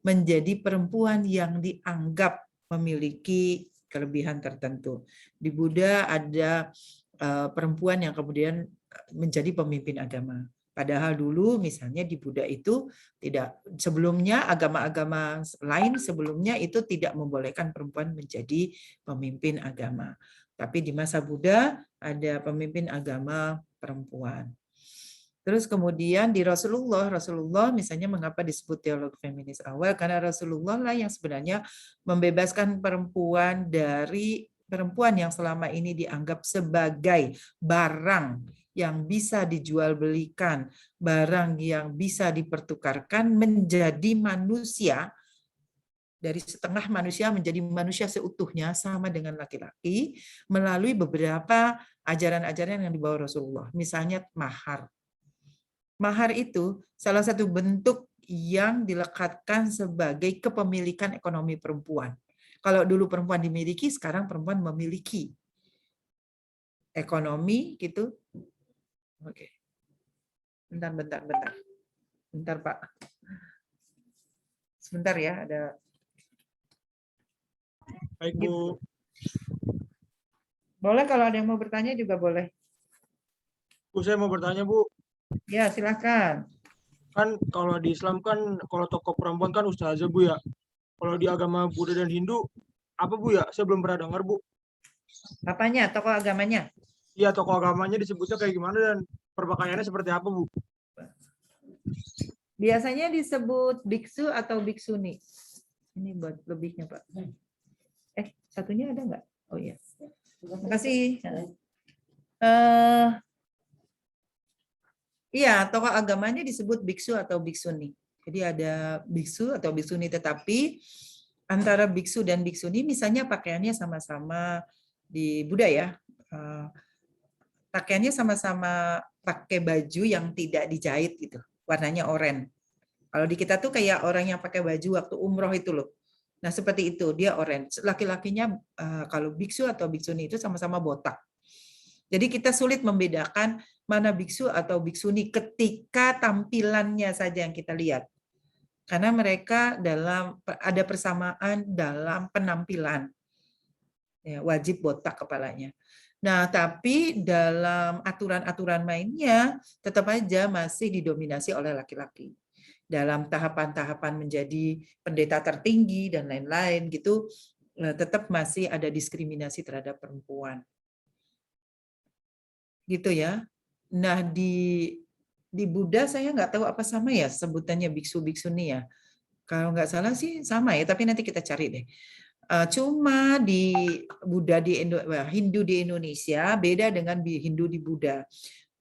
menjadi perempuan yang dianggap memiliki kelebihan tertentu. Di Buddha ada perempuan yang kemudian menjadi pemimpin agama. Padahal dulu misalnya di Buddha itu tidak, sebelumnya agama-agama lain sebelumnya itu tidak membolehkan perempuan menjadi pemimpin agama. Tapi di masa Buddha ada pemimpin agama perempuan. Terus kemudian di Rasulullah misalnya mengapa disebut teolog feminis awal? Karena Rasulullah lah yang sebenarnya membebaskan perempuan dari perempuan yang selama ini dianggap sebagai barang yang bisa dijual belikan, barang yang bisa dipertukarkan menjadi manusia, dari setengah manusia menjadi manusia seutuhnya sama dengan laki-laki melalui beberapa ajaran-ajaran yang dibawa Rasulullah. Misalnya mahar. Mahar itu salah satu bentuk yang dilekatkan sebagai kepemilikan ekonomi perempuan. Kalau dulu perempuan dimiliki, sekarang perempuan memiliki ekonomi gitu. Oke. Bentar. Bentar, Pak. Sebentar ya, ada. Baik, Gitu. Bu. Boleh kalau ada yang mau bertanya juga boleh. Bu, saya mau bertanya, Bu. Ya, silakan. Kan kalau di Islam kan, kalau tokoh perempuan kan ustazah, Bu, ya. Kalau di agama Buddha dan Hindu, apa, Bu, ya? Saya belum pernah dengar, Bu. Apanya? Tokoh agamanya? Iya, tokoh agamanya disebutnya kayak gimana dan perpakaiannya seperti apa, Bu? Biasanya disebut biksu atau biksuni. Ini buat lebihnya, Pak. Satunya ada nggak? Oh iya. Terima kasih. Iya, tokoh agamanya disebut biksu atau biksuni. Jadi ada biksu atau biksuni, tetapi antara biksu dan biksuni misalnya pakaiannya sama-sama di Buddha ya. Pakaiannya sama-sama pakai baju yang tidak dijahit gitu. Warnanya oranye. Kalau di kita tuh kayak orang yang pakai baju waktu umroh itu loh. Nah, seperti itu, dia orange. Laki-lakinya kalau biksu atau biksuni itu sama-sama botak. Jadi kita sulit membedakan mana biksu atau biksuni ketika tampilannya saja yang kita lihat. Karena mereka ada persamaan dalam penampilan. Ya, wajib botak kepalanya. Nah, tapi dalam aturan-aturan mainnya tetap aja masih didominasi oleh laki-laki. Dalam tahapan-tahapan menjadi pendeta tertinggi dan lain-lain gitu, tetap masih ada diskriminasi terhadap perempuan. Gitu ya. Nah, di Buddha saya nggak tahu apa sama ya sebutannya biksu-biksuni ya. Kalau nggak salah sih sama ya, tapi nanti kita cari deh. Cuma di Buddha Hindu di Indonesia beda dengan Hindu di Buddha.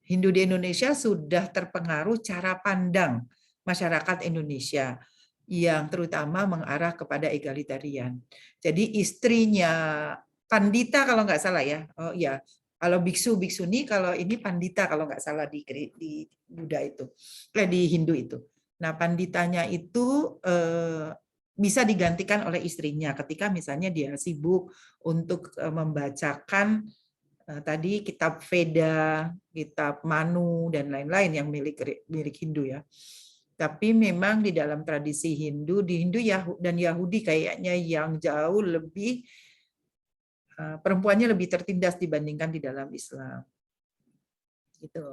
Hindu di Indonesia sudah terpengaruh cara pandang masyarakat Indonesia yang terutama mengarah kepada egalitarian. Jadi istrinya pandita kalau nggak salah ya. Oh iya, kalau biksu biksuni, kalau ini pandita kalau nggak salah di Buddha itu, di Hindu itu. Nah, panditanya itu bisa digantikan oleh istrinya ketika misalnya dia sibuk untuk membacakan tadi kitab Veda, kitab Manu dan lain-lain yang milik Hindu ya. Tapi memang di dalam tradisi Hindu, di Hindu dan Yahudi kayaknya yang jauh lebih perempuannya lebih tertindas dibandingkan di dalam Islam. Gitu.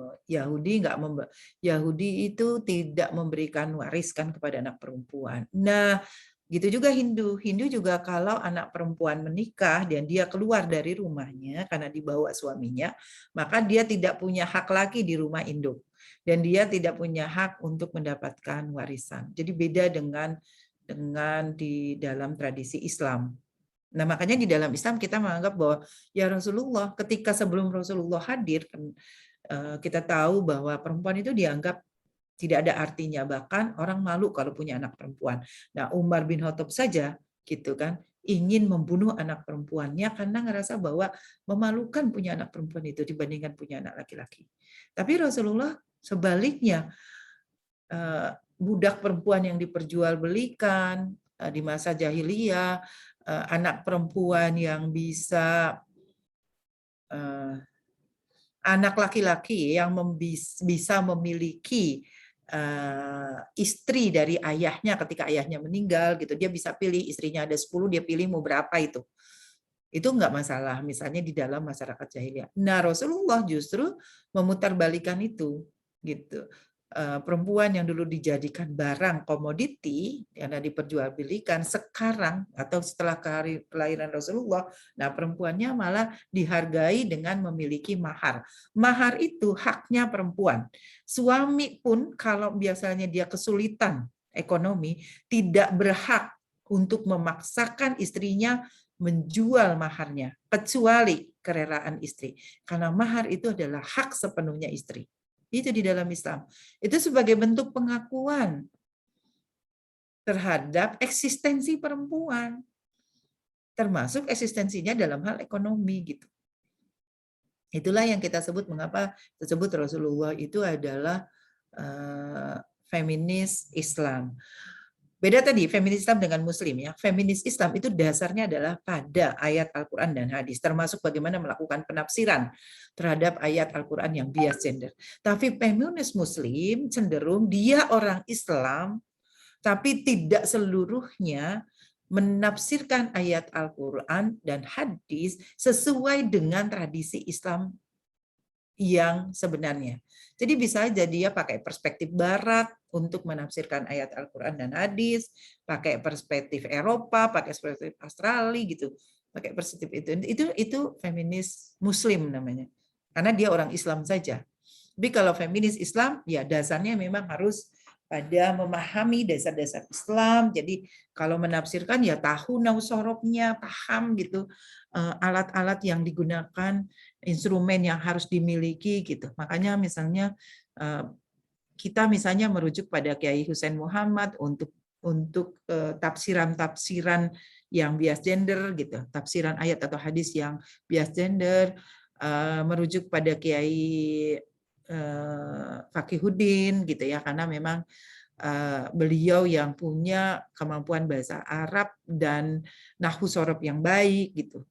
Yahudi itu tidak memberikan wariskan kepada anak perempuan. Nah, gitu juga Hindu. Hindu juga kalau anak perempuan menikah dan dia keluar dari rumahnya karena dibawa suaminya, maka dia tidak punya hak lagi di rumah induk. Dan dia tidak punya hak untuk mendapatkan warisan. Jadi beda dengan di dalam tradisi Islam. Nah, makanya di dalam Islam kita menganggap bahwa ya Rasulullah ketika sebelum Rasulullah hadir, kita tahu bahwa perempuan itu dianggap tidak ada artinya, bahkan orang malu kalau punya anak perempuan. Nah, Umar bin Khattab saja gitu kan ingin membunuh anak perempuannya karena ngerasa bahwa memalukan punya anak perempuan itu dibandingkan punya anak laki-laki. Tapi Rasulullah sebaliknya, budak perempuan yang diperjualbelikan di masa jahiliyah, anak perempuan yang bisa anak laki-laki yang bisa memiliki istri dari ayahnya ketika ayahnya meninggal gitu, dia bisa pilih istrinya ada 10, dia pilih mau berapa itu enggak masalah misalnya di dalam masyarakat jahiliyah. Nah, Rasulullah justru memutarbalikan itu gitu. Perempuan yang dulu dijadikan barang komoditi yang diperjualbelikan sekarang atau setelah kelahiran Rasulullah, nah perempuannya malah dihargai dengan memiliki mahar. Mahar itu haknya perempuan. Suami pun kalau biasanya dia kesulitan ekonomi tidak berhak untuk memaksakan istrinya menjual maharnya kecuali kerelaan istri. Karena mahar itu adalah hak sepenuhnya istri. Itu di dalam Islam. Itu sebagai bentuk pengakuan terhadap eksistensi perempuan. Termasuk eksistensinya dalam hal ekonomi gitu. Itulah yang kita sebut mengapa disebut Rasulullah itu adalah feminis Islam. Beda tadi feminis Islam dengan Muslim ya. Feminis Islam itu dasarnya adalah pada ayat Al-Quran dan hadis, termasuk bagaimana melakukan penafsiran terhadap ayat Al-Quran yang bias gender. Tapi feminis Muslim cenderung dia orang Islam, tapi tidak seluruhnya menafsirkan ayat Al-Quran dan hadis sesuai dengan tradisi Islam yang sebenarnya. Jadi bisa aja dia pakai perspektif barat untuk menafsirkan ayat Al-Quran dan hadis, pakai perspektif Eropa, pakai perspektif Australia gitu, pakai perspektif itu feminis Muslim namanya, karena dia orang Islam saja. Tapi kalau feminis Islam ya dasarnya memang harus pada memahami dasar-dasar Islam. Jadi kalau menafsirkan ya tahu nausorobnya, paham gitu alat-alat yang digunakan, instrumen yang harus dimiliki gitu. Makanya misalnya kita misalnya merujuk pada Kiai Husain Muhammad untuk tafsiran-tafsiran yang bias gender gitu, tafsiran ayat atau hadis yang bias gender, merujuk pada Kiai Fakihuddin gitu ya, karena memang beliau yang punya kemampuan bahasa Arab dan nahwu sorob yang baik gitu.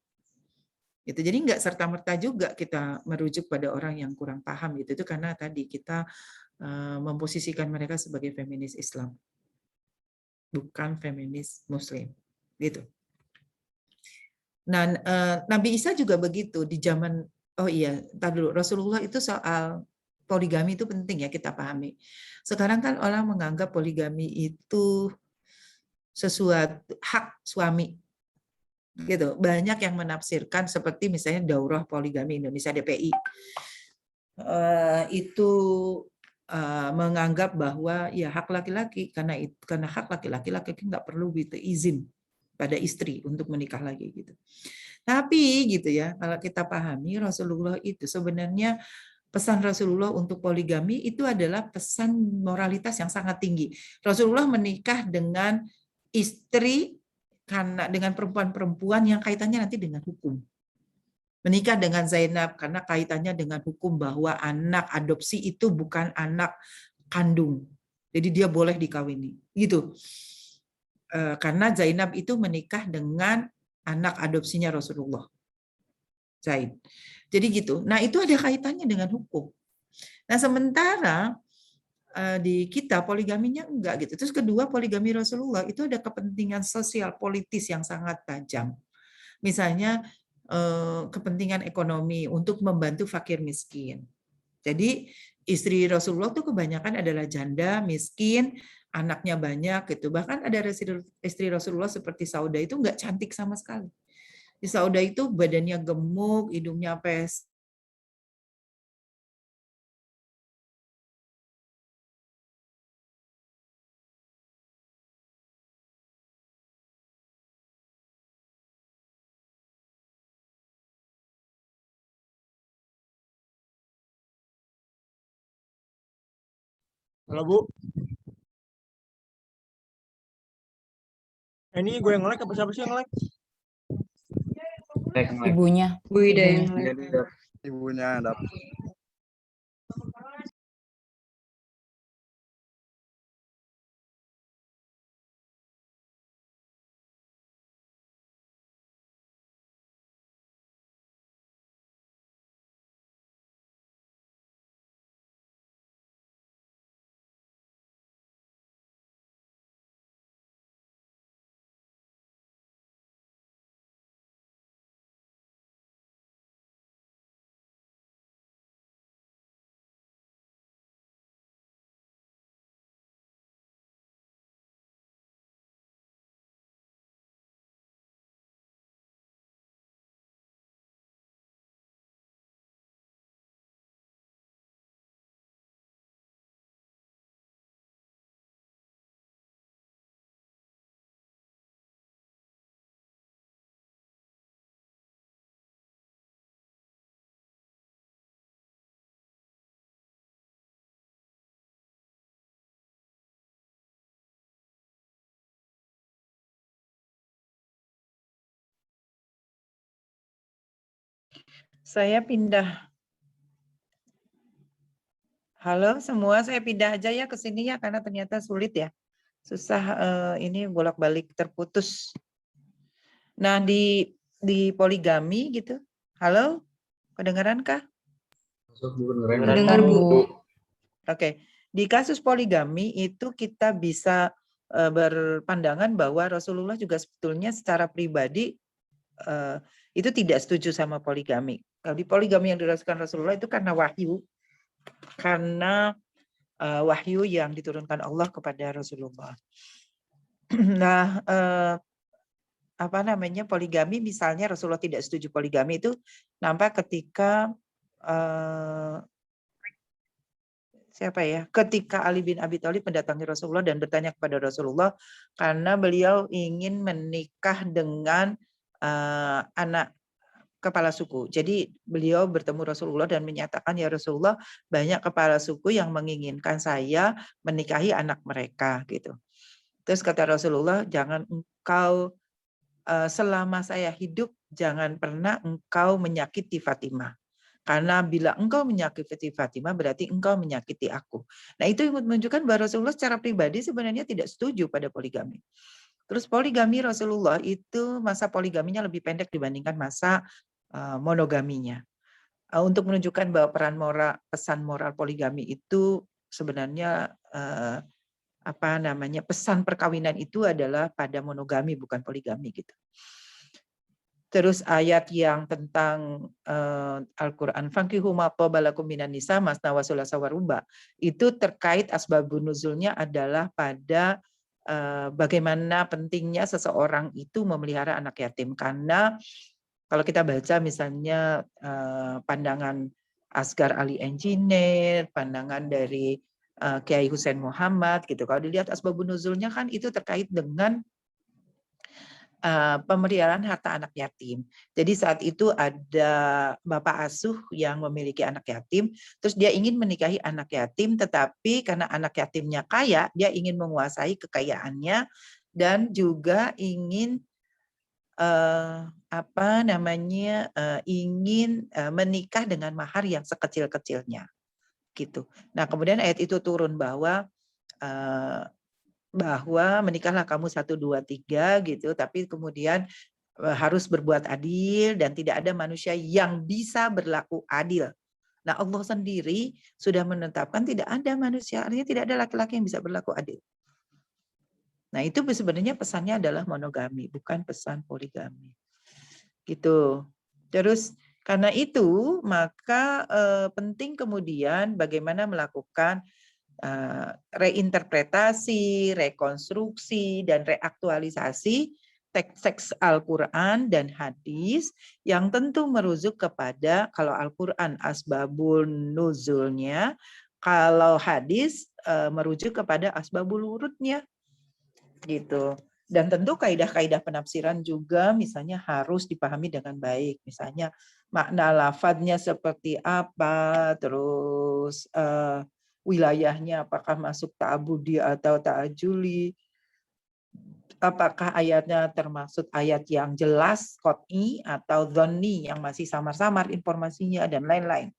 Jadi nggak serta-merta juga kita merujuk pada orang yang kurang paham gitu. Itu karena tadi kita memposisikan mereka sebagai feminis Islam, bukan feminis Muslim gitu. Nah, Nabi Isa juga begitu di zaman Rasulullah itu soal poligami itu penting ya kita pahami. Sekarang kan orang menganggap poligami itu sesuatu hak suami. Gitu. Banyak yang menafsirkan seperti misalnya Daurah Poligami Indonesia DPI. Itu menganggap bahwa ya hak laki-laki karena hak laki-laki nggak perlu gitu izin pada istri untuk menikah lagi gitu. Tapi gitu ya, kalau kita pahami Rasulullah itu sebenarnya pesan Rasulullah untuk poligami itu adalah pesan moralitas yang sangat tinggi. Rasulullah menikah dengan istri karena dengan perempuan-perempuan yang kaitannya nanti dengan hukum. Menikah dengan Zainab karena kaitannya dengan hukum bahwa anak adopsi itu bukan anak kandung. Jadi dia boleh dikawini. Gitu. Karena Zainab itu menikah dengan anak adopsinya Rasulullah. Zaid. Jadi gitu. Nah, itu ada kaitannya dengan hukum. Nah, sementara di kita poligaminya enggak gitu. Terus kedua, poligami Rasulullah itu ada kepentingan sosial politis yang sangat tajam. Misalnya kepentingan ekonomi untuk membantu fakir miskin. Jadi istri Rasulullah itu kebanyakan adalah janda, miskin, anaknya banyak gitu. Bahkan ada istri Rasulullah seperti Sauda itu enggak cantik sama sekali. Di Sauda itu badannya gemuk, hidungnya pes. Halo Bu. Ini gue yang nge-like apa siapa sih yang nge-like? Ibunya. Bu Ida yang nge-like. Ibunya ada. Saya pindah. Halo semua, saya pindah aja ya ke sini ya karena ternyata sulit ya. Susah ini bolak-balik terputus. Nah, di poligami gitu. Halo? Kedengaran kah? Dengar, Bu. Oke. Di kasus poligami itu kita bisa berpandangan bahwa Rasulullah juga sebetulnya secara pribadi itu tidak setuju sama poligami. Kalau di poligami yang dirasakan Rasulullah itu karena wahyu. Karena wahyu yang diturunkan Allah kepada Rasulullah. Nah, poligami misalnya Rasulullah tidak setuju poligami itu nampak ketika ketika Ali bin Abi Thalib mendatangi Rasulullah dan bertanya kepada Rasulullah karena beliau ingin menikah dengan anak kepala suku. Jadi beliau bertemu Rasulullah dan menyatakan, ya Rasulullah, banyak kepala suku yang menginginkan saya menikahi anak mereka gitu. Terus kata Rasulullah, jangan engkau selama saya hidup jangan pernah engkau menyakiti Fatimah. Karena bila engkau menyakiti Fatimah berarti engkau menyakiti aku. Nah, itu menunjukkan bahwa Rasulullah secara pribadi sebenarnya tidak setuju pada poligami. Terus poligami Rasulullah itu masa poligaminya lebih pendek dibandingkan masa monogaminya. Untuk menunjukkan bahwa pesan moral poligami itu sebenarnya pesan perkawinan itu adalah pada monogami bukan poligami gitu. Terus ayat yang tentang Al-Qur'an fankihu ma qabalakum minan nisa masna wa thulatsa wa ruba itu terkait asbabun nuzulnya adalah pada bagaimana pentingnya seseorang itu memelihara anak yatim. Karena kalau kita baca misalnya pandangan Asgar Ali Engineer, pandangan dari Kiai Hussein Muhammad gitu. Kalau dilihat asbabun nuzulnya kan itu terkait dengan pemeliharaan harta anak yatim. Jadi saat itu ada bapak asuh yang memiliki anak yatim, terus dia ingin menikahi anak yatim, tetapi karena anak yatimnya kaya, dia ingin menguasai kekayaannya dan juga ingin ingin menikah dengan mahar yang sekecil-kecilnya, gitu. Nah, kemudian ayat itu turun bahwa menikahlah kamu 1, 2, 3 gitu, tapi kemudian harus berbuat adil dan tidak ada manusia yang bisa berlaku adil. Nah, Allah sendiri sudah menetapkan tidak ada manusia, artinya tidak ada laki-laki yang bisa berlaku adil. Nah, itu sebenarnya pesannya adalah monogami, bukan pesan poligami. Gitu. Terus karena itu maka penting kemudian bagaimana melakukan reinterpretasi, rekonstruksi, dan reaktualisasi teks-teks Al-Quran dan hadis yang tentu merujuk kepada kalau Al-Quran asbabun nuzulnya, kalau hadis merujuk kepada asbabul wurudnya. Gitu. Dan tentu kaidah-kaidah penafsiran juga misalnya harus dipahami dengan baik. Misalnya makna lafadznya seperti apa, terus wilayahnya apakah masuk ta'abudi atau ta'ajuli, apakah ayatnya termasuk ayat yang jelas, qot'i, atau dhonni yang masih samar-samar informasinya, dan lain-lain.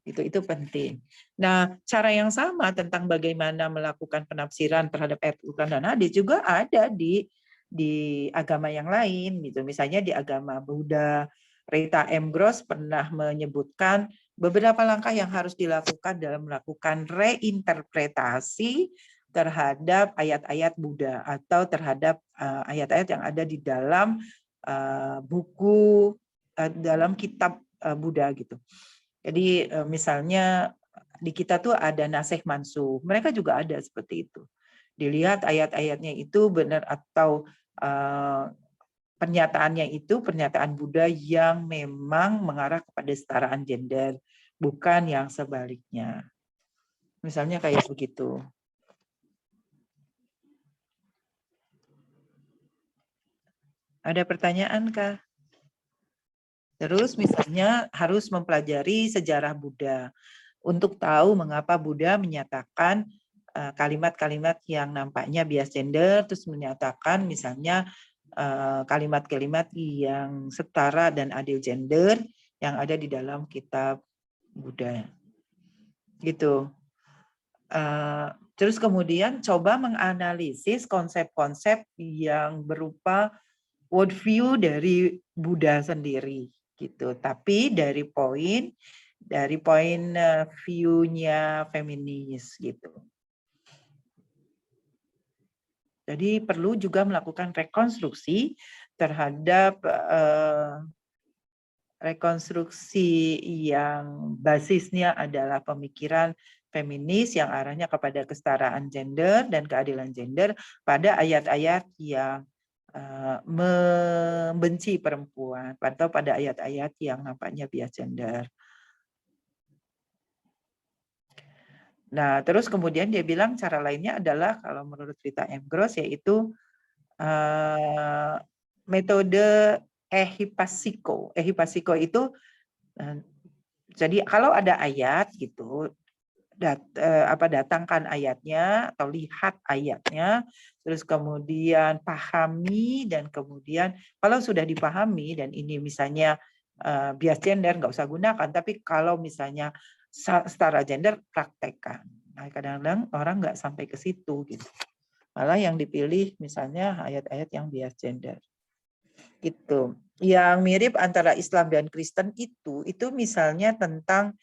Itu penting. Nah, cara yang sama tentang bagaimana melakukan penafsiran terhadap ayat Al-Quran dan hadis juga ada di agama yang lain. Gitu. Misalnya di agama Buddha, Rita M. Gross pernah menyebutkan beberapa langkah yang harus dilakukan dalam melakukan reinterpretasi terhadap ayat-ayat Buddha atau terhadap ayat-ayat yang ada di dalam buku, dalam kitab Buddha gitu. Jadi misalnya di kita tuh ada nasih mansuh, mereka juga ada seperti itu. Dilihat ayat-ayatnya itu benar atau pernyataannya itu pernyataan Buddha yang memang mengarah kepada kesetaraan gender, bukan yang sebaliknya. Misalnya kayak begitu. Ada pertanyaan kah? Terus misalnya harus mempelajari sejarah Buddha untuk tahu mengapa Buddha menyatakan kalimat-kalimat yang nampaknya bias gender, terus menyatakan misalnya kalimat-kalimat yang setara dan adil gender yang ada di dalam kitab Buddha. Gitu. Terus kemudian coba menganalisis konsep-konsep yang berupa worldview dari Buddha sendiri gitu. Tapi dari poin view-nya feminis gitu. Jadi perlu juga melakukan rekonstruksi terhadap rekonstruksi yang basisnya adalah pemikiran feminis yang arahnya kepada kesetaraan gender dan keadilan gender pada ayat-ayat yang membenci perempuan atau pada ayat-ayat yang nampaknya bias gender. Nah, terus kemudian dia bilang cara lainnya adalah kalau menurut Rita M. Gross yaitu metode ehipasiko. Ehipasiko itu jadi kalau ada ayat gitu, datangkan ayatnya atau lihat ayatnya, terus kemudian pahami dan kemudian kalau sudah dipahami dan ini misalnya bias gender nggak usah gunakan, tapi kalau misalnya setara gender praktekkan. Nah, kadang-kadang orang nggak sampai ke situ gitu. Malah yang dipilih misalnya ayat-ayat yang bias gender. Gitu. Yang mirip antara Islam dan Kristen itu misalnya tentang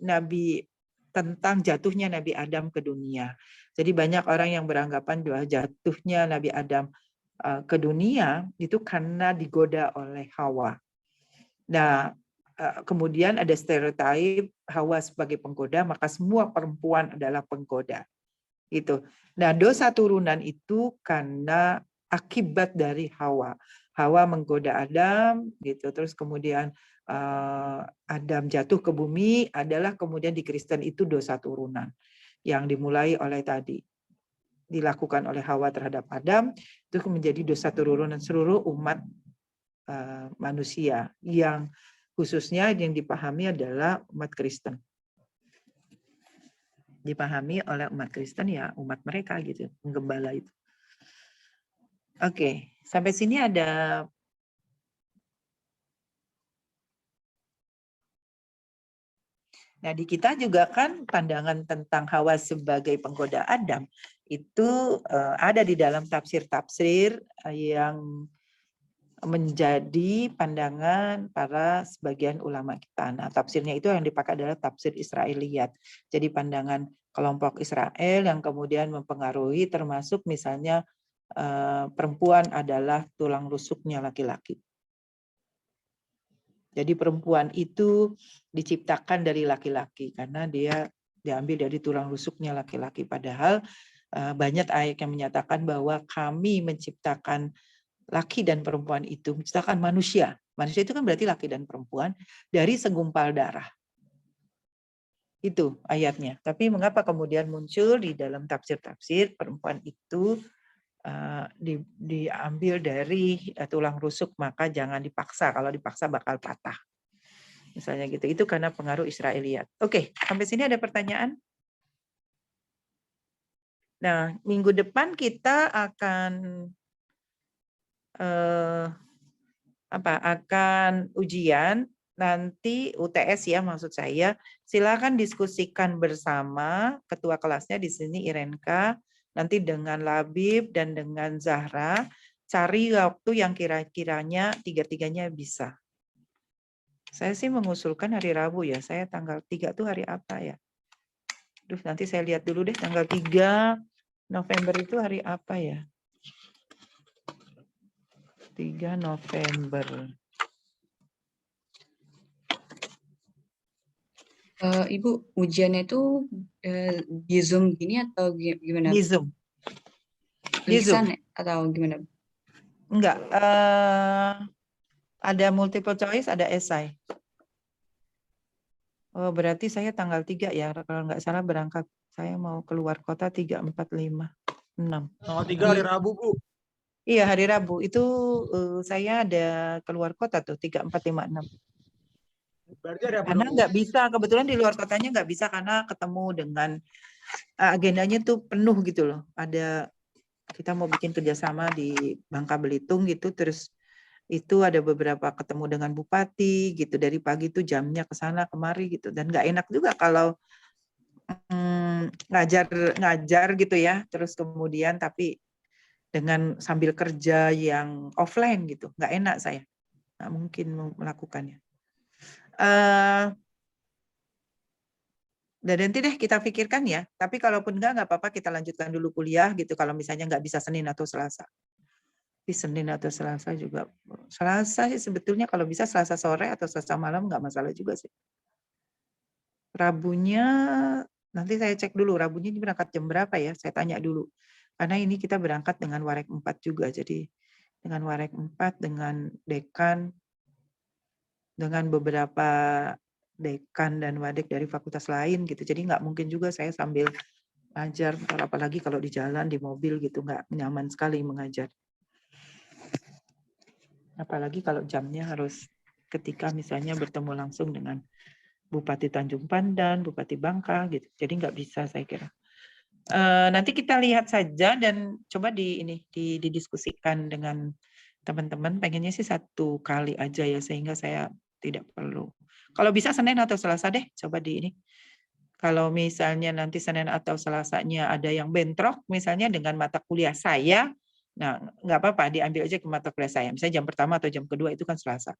nabi tentang jatuhnya Nabi Adam ke dunia. Jadi banyak orang yang beranggapan bahwa jatuhnya Nabi Adam ke dunia itu karena digoda oleh Hawa. Nah, kemudian ada stereotip Hawa sebagai penggoda, maka semua perempuan adalah penggoda. Gitu. Nah, dosa turunan itu karena akibat dari Hawa. Hawa menggoda Adam, gitu. Terus kemudian Adam jatuh ke bumi adalah kemudian di Kristen itu dosa turunan yang dimulai oleh tadi dilakukan oleh Hawa terhadap Adam itu menjadi dosa turunan seluruh umat manusia yang khususnya yang dipahami adalah umat Kristen. Dipahami oleh umat Kristen ya umat mereka gitu, penggembala itu. Oke, sampai sini ada Nah, di kita juga kan pandangan tentang Hawa sebagai penggoda Adam itu ada di dalam tafsir-tafsir yang menjadi pandangan para sebagian ulama kita. Nah, tafsirnya itu yang dipakai adalah tafsir Israiliyat. Jadi pandangan kelompok Israel yang kemudian mempengaruhi termasuk misalnya perempuan adalah tulang rusuknya laki-laki. Jadi perempuan itu diciptakan dari laki-laki karena dia diambil dari tulang rusuknya laki-laki. Padahal banyak ayat yang menyatakan bahwa kami menciptakan laki dan perempuan itu, menciptakan manusia. Manusia itu kan berarti laki dan perempuan dari segumpal darah. Itu ayatnya. Tapi mengapa kemudian muncul di dalam tafsir-tafsir perempuan itu diambil dari tulang rusuk, maka jangan dipaksa. Kalau dipaksa bakal patah. Misalnya gitu. Itu karena pengaruh Israiliyat. Oke, sampai sini ada pertanyaan? Nah, minggu depan kita akan akan ujian nanti UTS ya maksud saya. Silakan diskusikan bersama ketua kelasnya di sini Irenka. Nanti dengan Labib dan dengan Zahra, cari waktu yang kira-kiranya tiga-tiganya bisa. Saya sih mengusulkan hari Rabu ya, saya tanggal 3 itu hari apa ya? Duh, nanti saya lihat dulu deh, tanggal 3 November itu hari apa ya? 3 November. Ibu, ujiannya itu di Zoom gini atau gimana? Di Zoom. Lisan atau gimana? Enggak. Ada multiple choice, ada esai. Oh, berarti saya tanggal 3 ya. Kalau nggak salah berangkat. Saya mau keluar kota 3, 4, 5, 6. Tanggal 3 hari Rabu, Bu. Iya, hari Rabu. Itu saya ada keluar kota tuh, 3, 4, 5, 6. Berarti hari apa? Karena nggak bisa, kebetulan di luar kotanya nggak bisa karena ketemu dengan agendanya tuh penuh gitu loh. Kita mau bikin kerjasama di Bangka Belitung gitu, terus itu ada beberapa ketemu dengan bupati gitu dari pagi tuh jamnya ke sana kemari gitu, dan nggak enak juga kalau ngajar gitu ya, terus kemudian tapi dengan sambil kerja yang offline gitu, nggak enak saya, nggak mungkin melakukannya. Dan nanti deh kita pikirkan ya, tapi kalaupun nggak apa-apa kita lanjutkan dulu kuliah gitu, kalau misalnya nggak bisa Senin atau Selasa. Di Senin atau Selasa juga, Selasa sih sebetulnya kalau bisa Selasa sore atau Selasa malam nggak masalah juga sih. Rabunya nanti saya cek dulu, Rabunya ini berangkat jam berapa ya, saya tanya dulu. Karena ini kita berangkat dengan Warek 4 juga, jadi dengan Warek 4, dengan dekan, dengan beberapa dekan dan wadek dari fakultas lain gitu. Jadi nggak mungkin juga saya sambil ngajar, apalagi kalau di jalan, di mobil gitu, nggak nyaman sekali mengajar. Apalagi kalau jamnya harus ketika misalnya bertemu langsung dengan Bupati Tanjung Pandan, Bupati Bangka gitu. Jadi nggak bisa saya kira. Nanti kita lihat saja dan coba didiskusikan dengan teman-teman. Pengennya sih 1 kali aja ya, sehingga saya tidak perlu. Kalau bisa Senin atau Selasa deh, coba di ini. Kalau misalnya nanti Senin atau Selasanya ada yang bentrok, misalnya dengan mata kuliah saya, nah nggak apa-apa, diambil aja ke mata kuliah saya. Misalnya jam pertama atau jam kedua itu kan Selasa.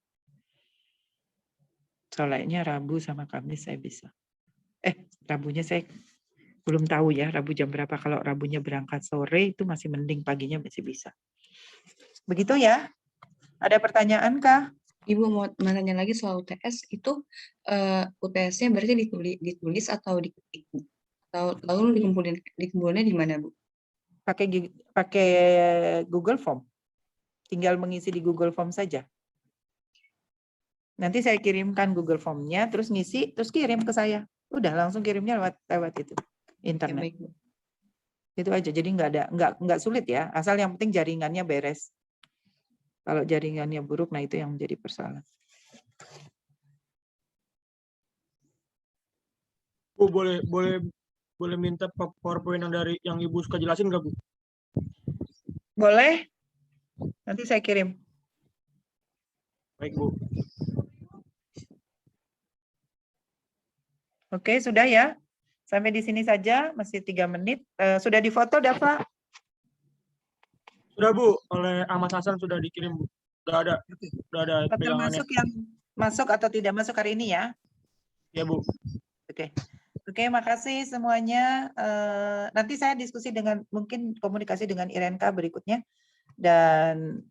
Soalnya Rabu sama Kamis saya bisa. Rabunya saya belum tahu ya, Rabu jam berapa. Kalau Rabunya berangkat sore itu masih mending, paginya masih bisa. Begitu ya? Ada pertanyaan kah? Ibu mau nanya lagi soal UTS itu, UTS-nya berarti ditulis atau diketik, Bu? Atau lalu dikumpulinnya di mana, Bu? Pakai Google Form. Tinggal mengisi di Google Form saja. Nanti saya kirimkan Google Form-nya, terus ngisi, terus kirim ke saya. Udah langsung kirimnya lewat itu internet. Ya, baik, Bu. Itu aja. Jadi nggak sulit ya. Asal yang penting jaringannya beres. Kalau jaringannya buruk, nah itu yang menjadi persoalan. Bu, boleh minta PowerPoint yang Ibu suka jelasin nggak, Bu? Boleh? Nanti saya kirim. Baik, Bu. Oke, sudah ya. Sampai di sini saja, masih 3 menit. Sudah difoto, Dava? Sudah, Bu. Oleh Ahmad Hasan sudah dikirim, Bu. Sudah ada pegangannya. Termasuk yang masuk atau tidak masuk hari ini ya? Ya, Bu. Oke, makasih semuanya. Nanti saya diskusi mungkin komunikasi dengan Irenka berikutnya. Dan